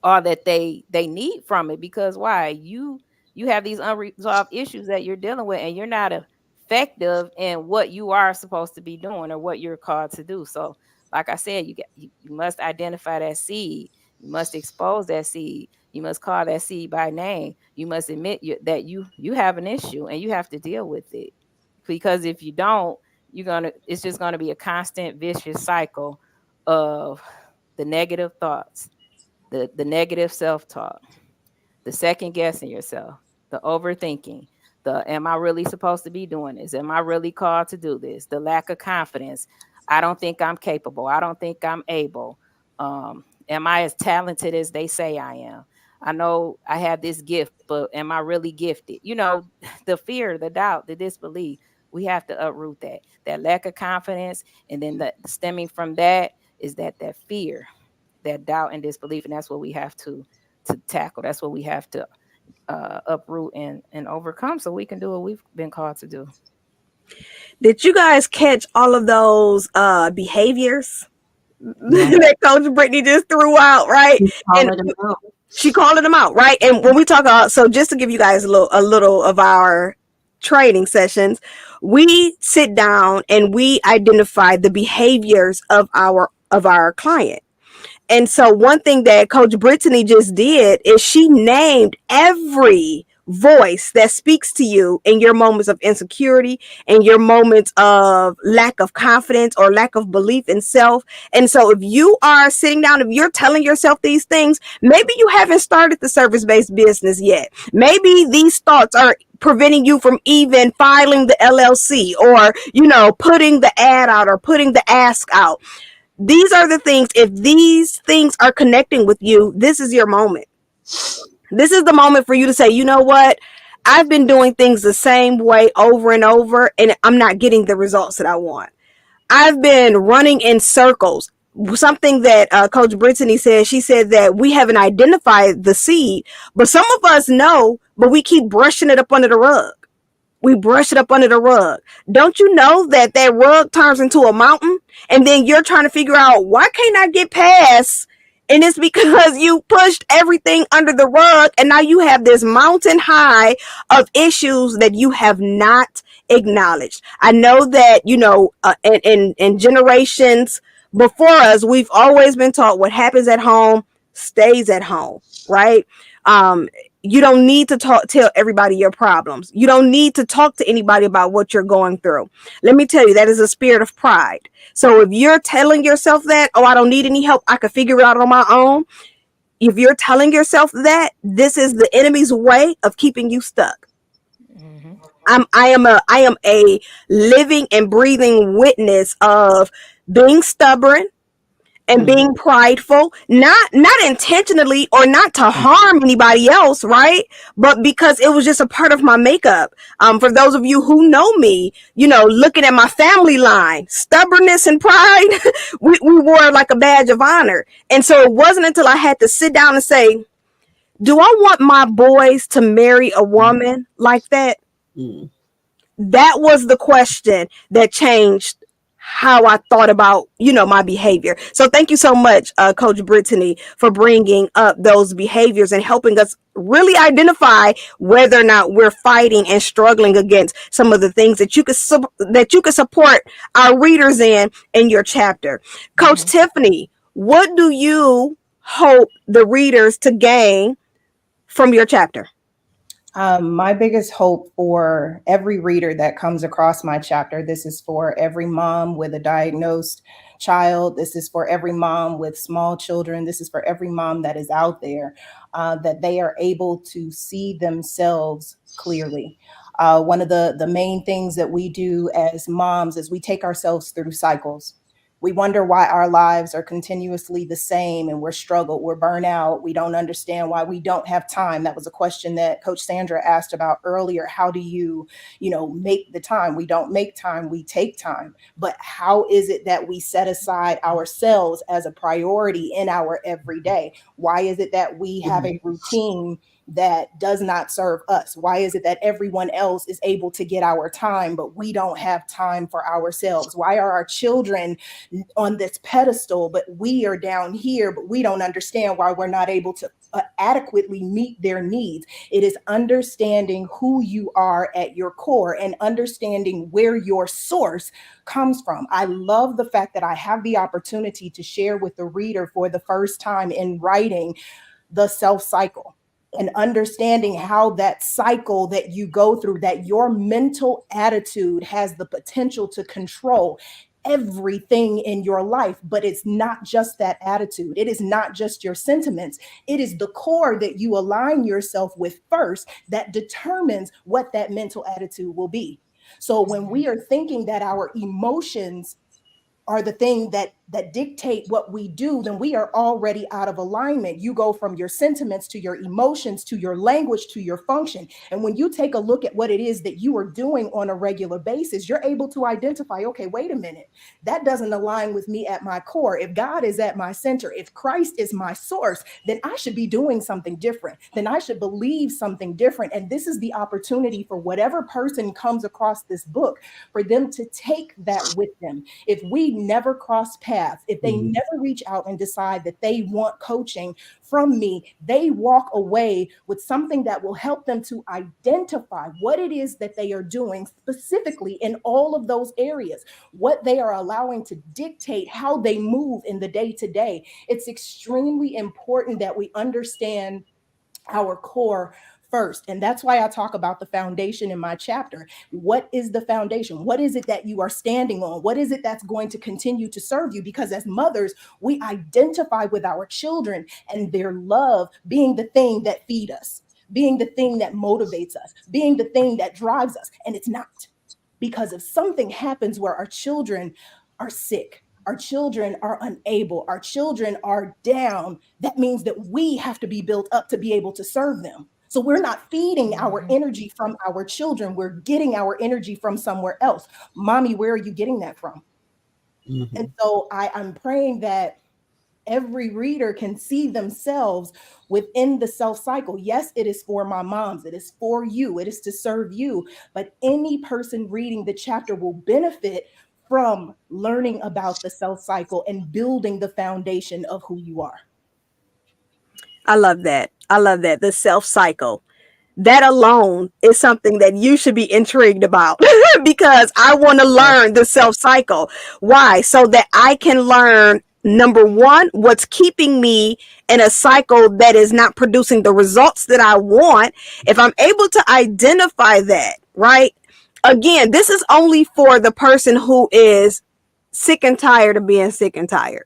all that they need from it, because why? You have these unresolved issues that you're dealing with, and you're not effective in what you are supposed to be doing or what you're called to do. So like I said, you must identify that seed. You must expose that seed. You must call that seed by name. You must admit that you have an issue and you have to deal with it, because if you don't, it's just gonna be a constant vicious cycle of the negative thoughts, the negative self-talk, the second guessing yourself, the overthinking, the am I really supposed to be doing this? Am I really called to do this? The lack of confidence. I don't think I'm capable. I don't think I'm able. Am I as talented as they say I am? I know I have this gift, but am I really gifted? The fear, the doubt, the disbelief. We have to uproot that lack of confidence, and then the stemming from that is that fear, that doubt and disbelief, and that's what we have to tackle. That's what we have to uproot and overcome, so we can do what we've been called to do. Did you guys catch all of those behaviors Yeah. that Coach Brittany just threw out, right? Keep And calling them out. she calling them out, right? And when we talk about, so just to give you guys a little of our training sessions, we sit down and we identify the behaviors of our client. And so one thing that Coach Brittany just did is she named every voice that speaks to you in your moments of insecurity and your moments of lack of confidence or lack of belief in self. And so if you are sitting down, if you're telling yourself these things, maybe you haven't started the service-based business yet. Maybe these thoughts are preventing you from even filing the LLC, or putting the ad out or putting the ask out. These are the things, if these things are connecting with you, this is your moment. This is the moment for you to say, you know what? I've been doing things the same way over and over, and I'm not getting the results that I want. I've been running in circles. Something that Coach Brittany said, she said that we haven't identified the seed, but some of us know, but we keep brushing it up under the rug. We brush it up under the rug. Don't you know that that rug turns into a mountain? And then you're trying to figure out, why can't I get past? And it's because you pushed everything under the rug, and now you have this mountain high of issues that you have not acknowledged. I know that, in generations before us, we've always been taught what happens at home stays at home, right? You don't need to tell everybody your problems. You don't need to talk to anybody about what you're going through. Let me tell you, that is a spirit of pride. So if you're telling yourself that, oh, I don't need any help, I can figure it out on my own. If you're telling yourself that, this is the enemy's way of keeping you stuck. Mm-hmm. I am a living and breathing witness of being stubborn and Mm-hmm. being prideful, not intentionally or not to harm anybody else, right? But because it was just a part of my makeup. For those of you who know me, looking at my family line, stubbornness and pride, we wore like a badge of honor. And so it wasn't until I had to sit down and say, do I want my boys to marry a woman like that? Mm-hmm. That was the question that changed how I thought about, my behavior. So thank you so much, Coach Brittany, for bringing up those behaviors and helping us really identify whether or not we're fighting and struggling against some of the things that you could support our readers in your chapter. Coach Mm-hmm. Tiffany, what do you hope the readers to gain from your chapter? My biggest hope for every reader that comes across my chapter, this is for every mom with a diagnosed child, this is for every mom with small children, this is for every mom that is out there, that they are able to see themselves clearly. One of the main things that we do as moms is we take ourselves through cycles. We wonder why our lives are continuously the same and we're struggled, we're burnt out, we don't understand why we don't have time. That was a question that Coach Sandra asked about earlier. How do make the time? We don't make time, we take time. But how is it that we set aside ourselves as a priority in our everyday? Why is it that we have Mm-hmm. a routine that does not serve us? Why is it that everyone else is able to get our time, but we don't have time for ourselves? Why are our children on this pedestal, but we are down here, but we don't understand why we're not able to adequately meet their needs? It is understanding who you are at your core and understanding where your source comes from. I love the fact that I have the opportunity to share with the reader for the first time in writing the self cycle and understanding how that cycle that you go through, that your mental attitude has the potential to control everything in your life. But it's not just that attitude, it is not just your sentiments, it is the core that you align yourself with first that determines what that mental attitude will be. So when we are thinking that our emotions are the thing that dictate what we do, then we are already out of alignment. You go from your sentiments to your emotions to your language to your function. And when you take a look at what it is that you are doing on a regular basis, you're able to identify, okay, wait a minute, that doesn't align with me at my core. If God is at my center, if Christ is my source, then I should be doing something different. Then I should believe something different. And this is the opportunity for whatever person comes across this book for them to take that with them. If we never cross paths, if they Mm-hmm. never reach out and decide that they want coaching from me, they walk away with something that will help them to identify what it is that they are doing specifically in all of those areas, what they are allowing to dictate how they move in the day to day. It's extremely important that we understand our core first. And that's why I talk about the foundation in my chapter. What is the foundation? What is it that you are standing on? What is it that's going to continue to serve you? Because as mothers, we identify with our children and their love being the thing that feed us, being the thing that motivates us, being the thing that drives us. And it's not. Because if something happens where our children are sick, our children are unable, our children are down, that means that we have to be built up to be able to serve them. So we're not feeding our energy from our children. We're getting our energy from somewhere else. Mommy, where are you getting that from? And Mhm. so I'm praying that every reader can see themselves within the self cycle. Yes, it is for my moms, it is for you, it is to serve you. But any person reading the chapter will benefit from learning about the self cycle and building the foundation of who you are. I love that. I love that. The self cycle. That alone is something that you should be intrigued about because I want to Yes. learn the self cycle. Why? So that I can learn number one, what's keeping me in a cycle that is not producing the results that I want. If I'm able to identify that, right? Again, this is only for the person who is sick and tired of being sick and tired,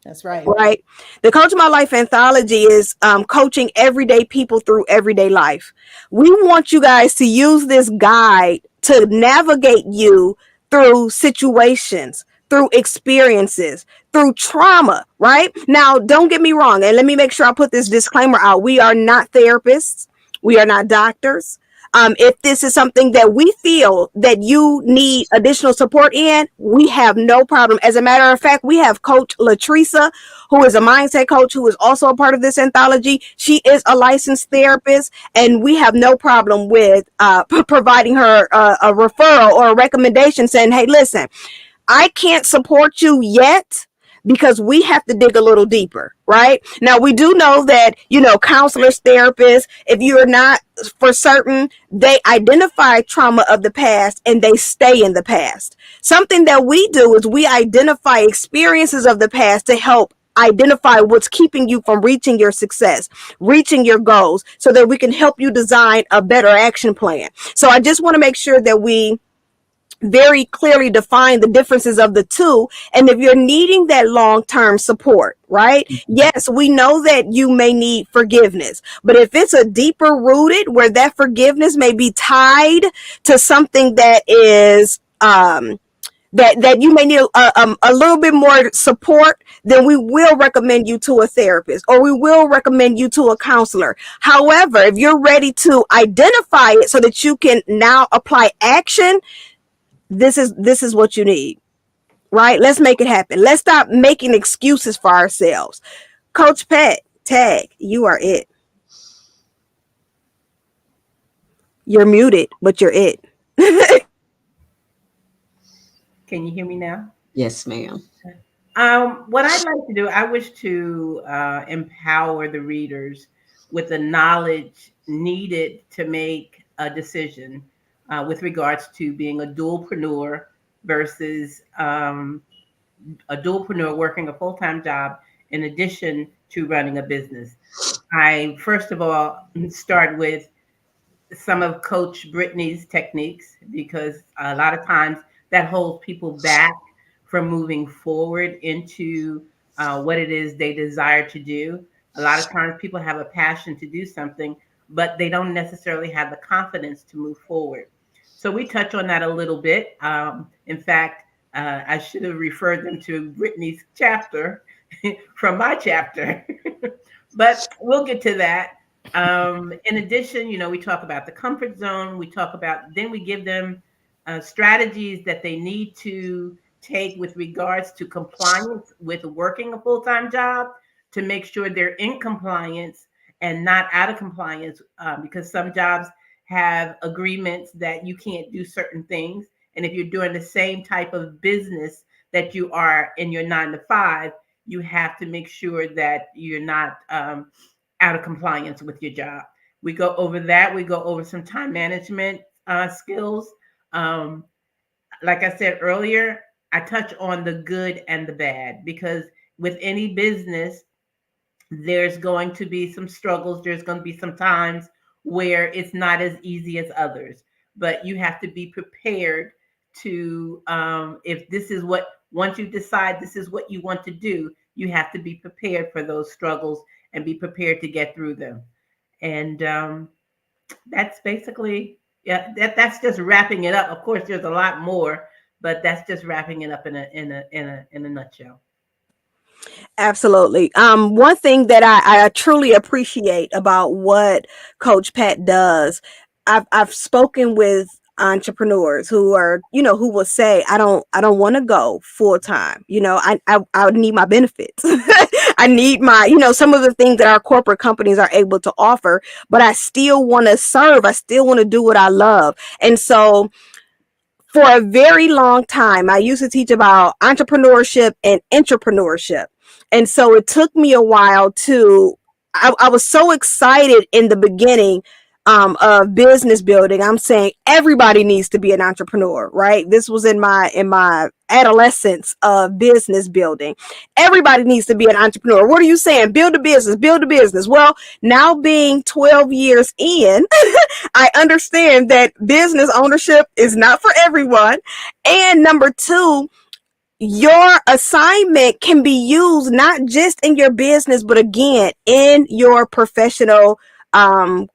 That's right. right? The Coach My Life Anthology is coaching everyday people through everyday life. We want you guys to use this guide to navigate you through situations, through experiences, through trauma, right? Now, don't get me wrong, and let me make sure I put this disclaimer out. We are not therapists, we are not doctors. If this is something that we feel that you need additional support in, we have no problem. As a matter of fact, we have Coach Latresa, who is a mindset coach, who is also a part of this anthology. She is a licensed therapist, and we have no problem with providing her a referral or a recommendation saying, hey, listen, I can't support you yet because we have to dig a little deeper, right? Now, we do know that, counselors, therapists, if you're not for certain, they identify trauma of the past and they stay in the past. Something that we do is we identify experiences of the past to help identify what's keeping you from reaching your success, reaching your goals, so that we can help you design a better action plan. So I just want to make sure that we very clearly define the differences of the two. And if you're needing that long-term support, right? Yes, we know that you may need forgiveness, but if it's a deeper rooted where that forgiveness may be tied to something that is, that you may need a little bit more support, then we will recommend you to a therapist or we will recommend you to a counselor. However, if you're ready to identify it so that you can now apply action, this is what you need, right? Let's make it happen. Let's stop making excuses for ourselves. Coach Pat, tag, you are it. You're muted, but you're it. Can you hear me now? Yes, ma'am. What I'd like to do, I wish to empower the readers with the knowledge needed to make a decision with regards to being a dualpreneur versus a dualpreneur working a full time job in addition to running a business. I first of all start with some of Coach Brittany's techniques because a lot of times that holds people back from moving forward into what it is they desire to do. A lot of times people have a passion to do something, but they don't necessarily have the confidence to move forward. So we touch on that a little bit. In fact, I should have referred them to Brittany's chapter from my chapter, but we'll get to that. In addition, we talk about the comfort zone. We talk about, then we give them strategies that they need to take with regards to compliance with working a full time job to make sure they're in compliance and not out of compliance because some jobs have agreements that you can't do certain things. And if you're doing the same type of business that you are in your 9 to 5, you have to make sure that you're not out of compliance with your job. We go over that. We go over some time management skills. Um, like I said earlier, I touch on the good and the bad because with any business, there's going to be some struggles. There's going to be some times where it's not as easy as others, but you have to be prepared to, if this is what, once you decide this is what you want to do, you have to be prepared for those struggles and be prepared to get through them. And that's basically, yeah, that's just wrapping it up. Of course, there's a lot more, but that's just wrapping it up in a nutshell. Absolutely. One thing that I truly appreciate about what Coach Pat does, I've spoken with entrepreneurs who are, who will say, I don't want to go full time. I need my benefits. I need my, some of the things that our corporate companies are able to offer, but I still want to serve. I still want to do what I love. And so for a very long time, I used to teach about entrepreneurship and entrepreneurship. And so it took me a while I was so excited in the beginning of business building. I'm saying everybody needs to be an entrepreneur, right? This was in my adolescence of business building. Everybody needs to be an entrepreneur. What are you saying? Build a business, build a business. Well, now being 12 years in, I understand that business ownership is not for everyone. And number two, your assignment can be used not just in your business, but again, in your professional,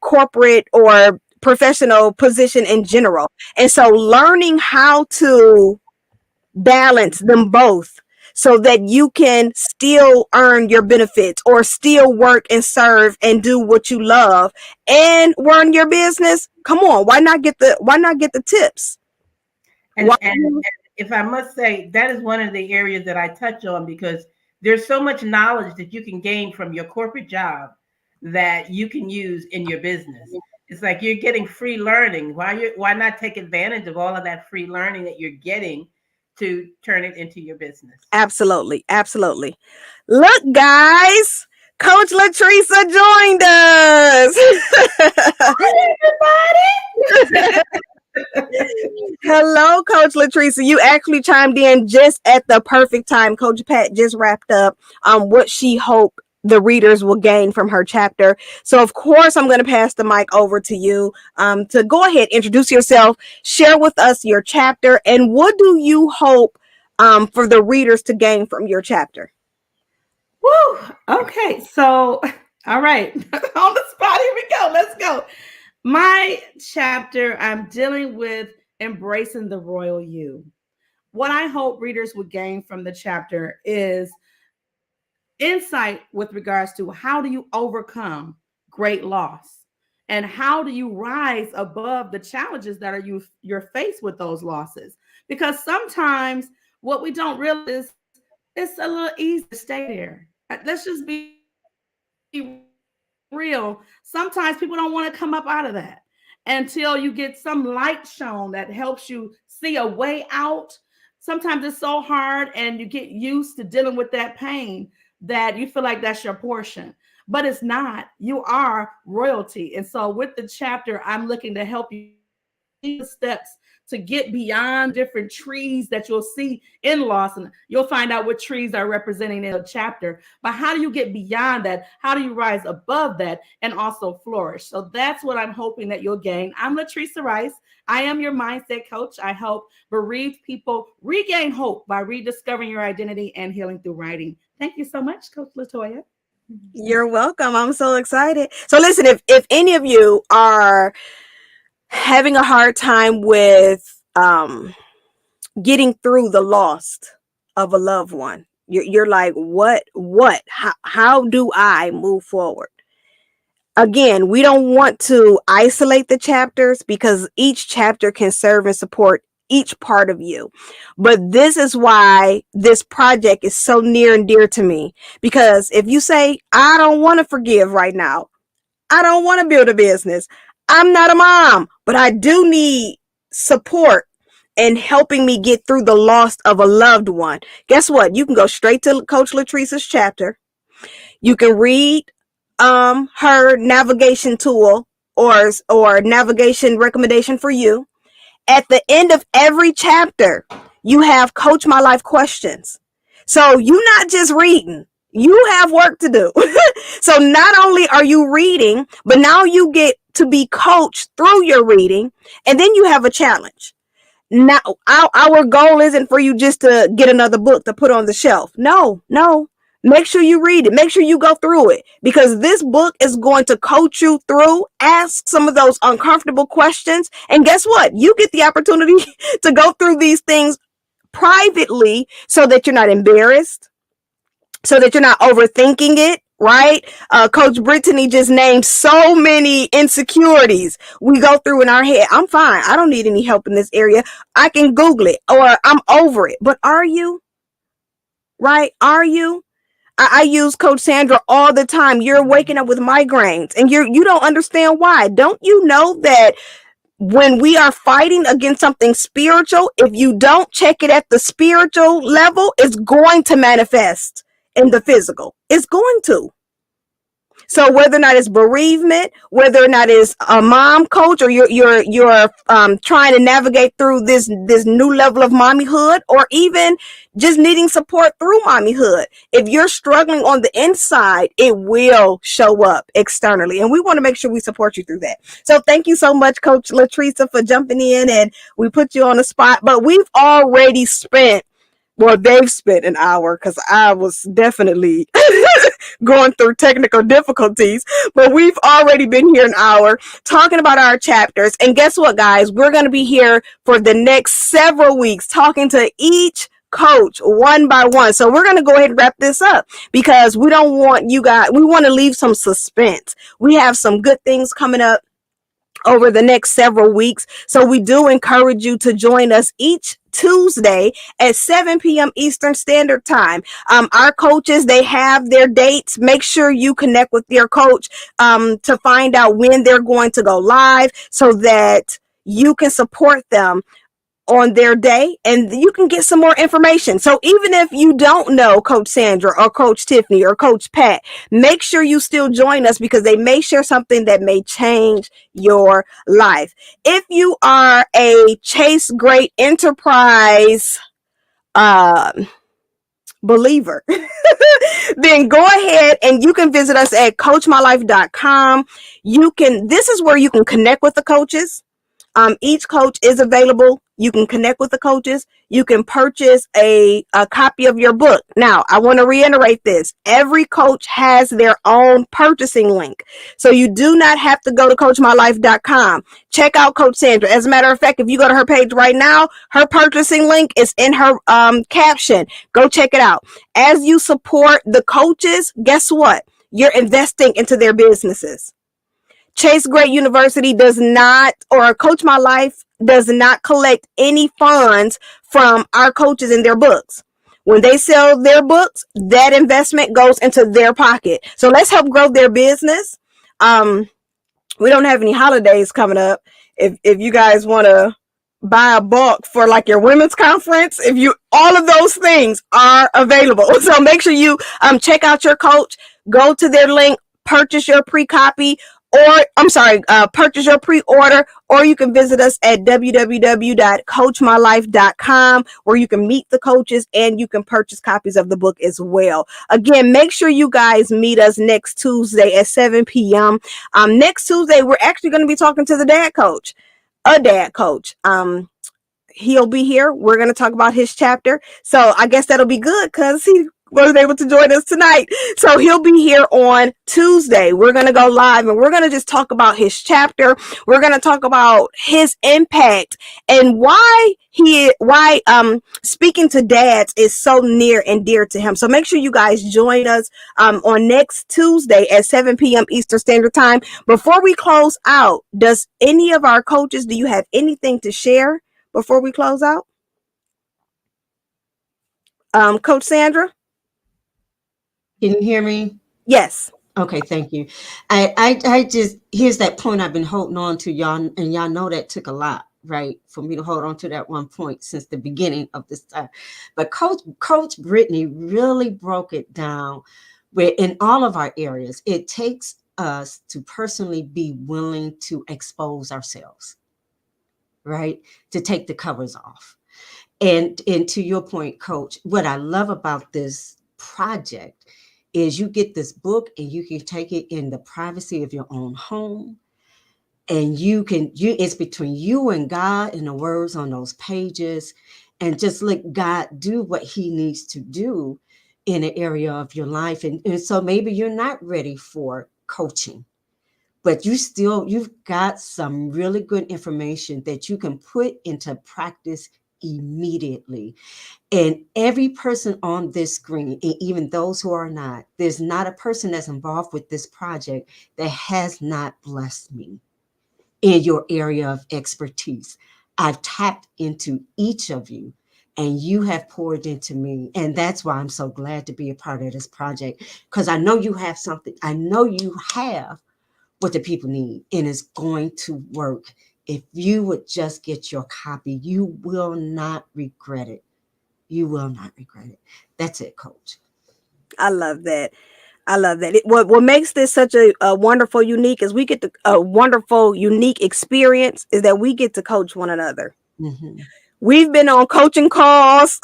corporate or professional position in general. And so learning how to balance them both so that you can still earn your benefits or still work and serve and do what you love and run your business. Come on, why not get the tips? Why? And if I must say, that is one of the areas that I touch on, because there's so much knowledge that you can gain from your corporate job that you can use in your business. It's like you're getting free learning. Why not take advantage of all of that free learning that you're getting to turn it into your business? Absolutely, absolutely. Look, guys, Coach Latrice joined us. Hi, Hello, Coach Latrice. You actually chimed in just at the perfect time. Coach Pat just wrapped up what she hoped the readers will gain from her chapter. So, of course, I'm going to pass the mic over to you to go ahead, introduce yourself, share with us your chapter, and what do you hope for the readers to gain from your chapter? Woo! Okay, so all right, on the spot. Here we go. Let's go. My chapter, I'm dealing with embracing the royal you. What I hope readers would gain from the chapter is insight with regards to how do you overcome great loss and how do you rise above the challenges that you're faced with those losses, because sometimes what we don't realize is it's a little easy to stay there. Let's just be real. Sometimes people don't want to come up out of that until you get some light shown that helps you see a way out. Sometimes it's so hard and you get used to dealing with that pain that you feel like that's your portion. But it's not. You are royalty. And so with the chapter, I'm looking to help you the steps to get beyond different trees that you'll see in Lawson. You'll find out what trees are representing in a chapter. But how do you get beyond that? How do you rise above that and also flourish? So that's what I'm hoping that you'll gain. I'm Latrice Rice. I am your mindset coach. I help bereaved people regain hope by rediscovering your identity and healing through writing. Thank you so much, Coach Latoya. You're welcome. I'm so excited. So listen, if any of you are having a hard time with getting through the loss of a loved one, you're like, what, how do I move forward? Again, we don't want to isolate the chapters because each chapter can serve and support each part of you. But this is why this project is so near and dear to me, because if you say, I don't want to forgive right now, I don't want to build a business, I'm not a mom, but I do need support in helping me get through the loss of a loved one. Guess what? You can go straight to Coach Latrice's chapter. You can read her navigation tool or navigation recommendation for you. At the end of every chapter, you have Coach My Life questions. So you're not just reading, you have work to do. So not only are you reading, but now you get to be coached through your reading, and then you have a challenge. Now, our goal isn't for you just to get another book to put on the shelf. No, no. Make sure you read it. Make sure you go through it, because this book is going to coach you through, ask some of those uncomfortable questions. And guess what? You get the opportunity to go through these things privately so that you're not embarrassed, so that you're not overthinking it, right? Coach Brittany just named so many insecurities we go through in our head. I'm fine. I don't need any help in this area. I can Google it, or I'm over it. But are you? Right? Are you? I use Coach Sandra all the time. You're waking up with migraines and you don't understand why. Don't you know that when we are fighting against something spiritual, if you don't check it at the spiritual level, it's going to manifest in the physical. It's going to. So whether or not it's bereavement, whether or not it's a mom coach, or you're trying to navigate through this new level of mommyhood, or even just needing support through mommyhood, if you're struggling on the inside, it will show up externally, and we want to make sure we support you through that. So thank you so much, Coach Latrice, for jumping in, and we put you on the spot. But we've already spent, well, they've spent an hour, because I was definitely going through technical difficulties, but we've already been here an hour talking about our chapters. And guess what, guys? We're going to be here for the next several weeks talking to each coach one by one. So we're going to go ahead and wrap this up, because we don't want you guys, we want to leave some suspense. We have some good things coming up over the next several weeks. So we do encourage you to join us each Tuesday at 7 p.m. Eastern Standard Time. Our coaches, they have their dates. Make sure you connect with your coach to find out when they're going to go live, so that you can support them on their day and you can get some more information. So even if you don't know Coach Sandra or Coach Tiffany or Coach Pat, make sure you still join us, because they may share something that may change your life. If you are a Chase Great Enterprise believer, then go ahead and you can visit us at coachmylife.com. This is where you can connect with the coaches. Each coach is available. You can connect with the coaches. You can purchase a copy of your book. Now, I want to reiterate this. Every coach has their own purchasing link. So you do not have to go to coachmylife.com. Check out Coach Sandra. As a matter of fact, if you go to her page right now, her purchasing link is in her caption. Go check it out. As you support the coaches, guess what? You're investing into their businesses. Chase Great University does not, or Coach My Life does not collect any funds from our coaches in their books. When they sell their books, that investment goes into their pocket. So let's help grow their business. We don't have any holidays coming up. If you guys want to buy a book for like your women's conference, all of those things are available. So make sure you check out your coach, go to their link, purchase your pre-copy, purchase your pre-order, or you can visit us at www.coachmylife.com, where you can meet the coaches and you can purchase copies of the book as well. Again, make sure you guys meet us next Tuesday at 7 p.m. Next Tuesday, we're actually going to be talking to a dad coach. He'll be here. We're going to talk about his chapter. So I guess that'll be good, because he wasn't able to join us tonight. So he'll be here on Tuesday. We're going to go live and we're going to just talk about his chapter. We're going to talk about his impact and why speaking to dads is so near and dear to him. So make sure you guys join us on next Tuesday at 7 p.m. Eastern Standard Time. Before we close out, does any of our coaches, do you have anything to share before we close out? Coach Sandra? Can you hear me? Yes. Okay, thank you. I just, here's that point I've been holding on to, y'all, and y'all know that took a lot, right, for me to hold on to that one point since the beginning of this time. But Coach Brittany really broke it down where in all of our areas, it takes us to personally be willing to expose ourselves, right, to take the covers off. And to your point, Coach, what I love about this project is you get this book and you can take it in the privacy of your own home, and it's between you and God and the words on those pages, and just let God do what he needs to do in an area of your life. And so maybe you're not ready for coaching, but you've got some really good information that you can put into practice immediately. And every person on this screen, and even those who are not, there's not a person that's involved with this project that has not blessed me in your area of expertise. I've tapped into each of you and you have poured into me. And that's why I'm so glad to be a part of this project, because I know you have something. I know you have what the people need, and it's going to work. If you would just get your copy, you will not regret it. You will not regret it. That's it, coach. I love that. I love that. What makes this such a wonderful, unique is we get a wonderful, unique experience is that we get to coach one another. Mm-hmm. We've been on coaching calls,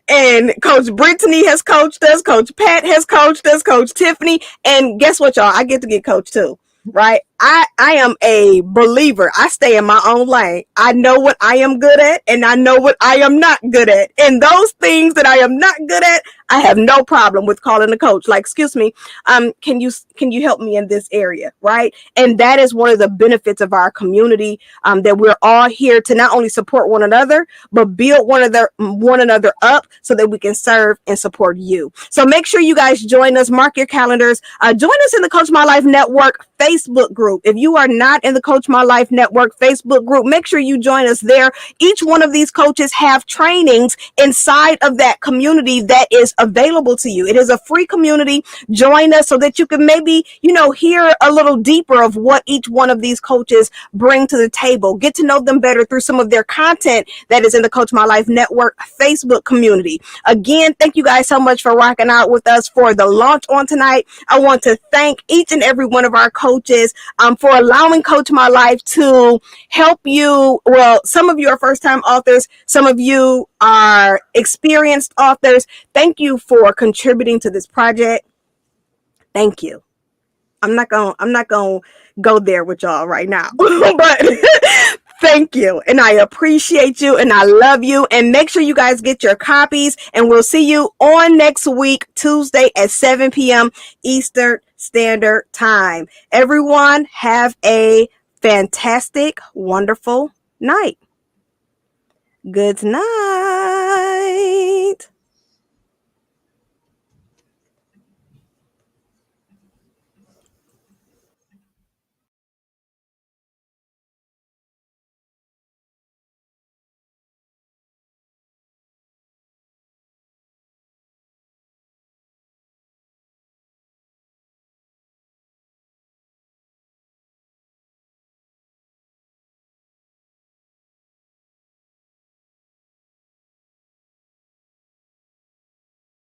and Coach Brittany has coached us, Coach Pat has coached us, Coach Tiffany, and guess what, y'all? I get to get coached too, right? I am a believer. I stay in my own lane. I know what I am good at, and I know what I am not good at. And those things that I am not good at, I have no problem with calling a coach. Like, excuse me, can you help me in this area, right? And that is one of the benefits of our community, that we're all here to not only support one another, but build one another up so that we can serve and support you. So make sure you guys join us. Mark your calendars. Join us in the Coach My Life Network Facebook group. If you are not in the Coach My Life Network Facebook group, make sure you join us there. Each one of these coaches have trainings inside of that community that is available to you. It is a free community. Join us so that you can maybe, hear a little deeper of what each one of these coaches bring to the table. Get to know them better through some of their content that is in the Coach My Life Network Facebook community. Again, thank you guys so much for rocking out with us for the launch on tonight. I want to thank each and every one of our coaches for allowing Coach My Life to help you. Well, some of you are first-time authors. Some of you are experienced authors. Thank you for contributing to this project. Thank you. I'm not gonna go there with y'all right now, but thank you, and I appreciate you, and I love you. And make sure you guys get your copies, and we'll see you on next week, Tuesday at 7 p.m. Eastern Standard Time. Everyone, have a fantastic, wonderful night. Good night.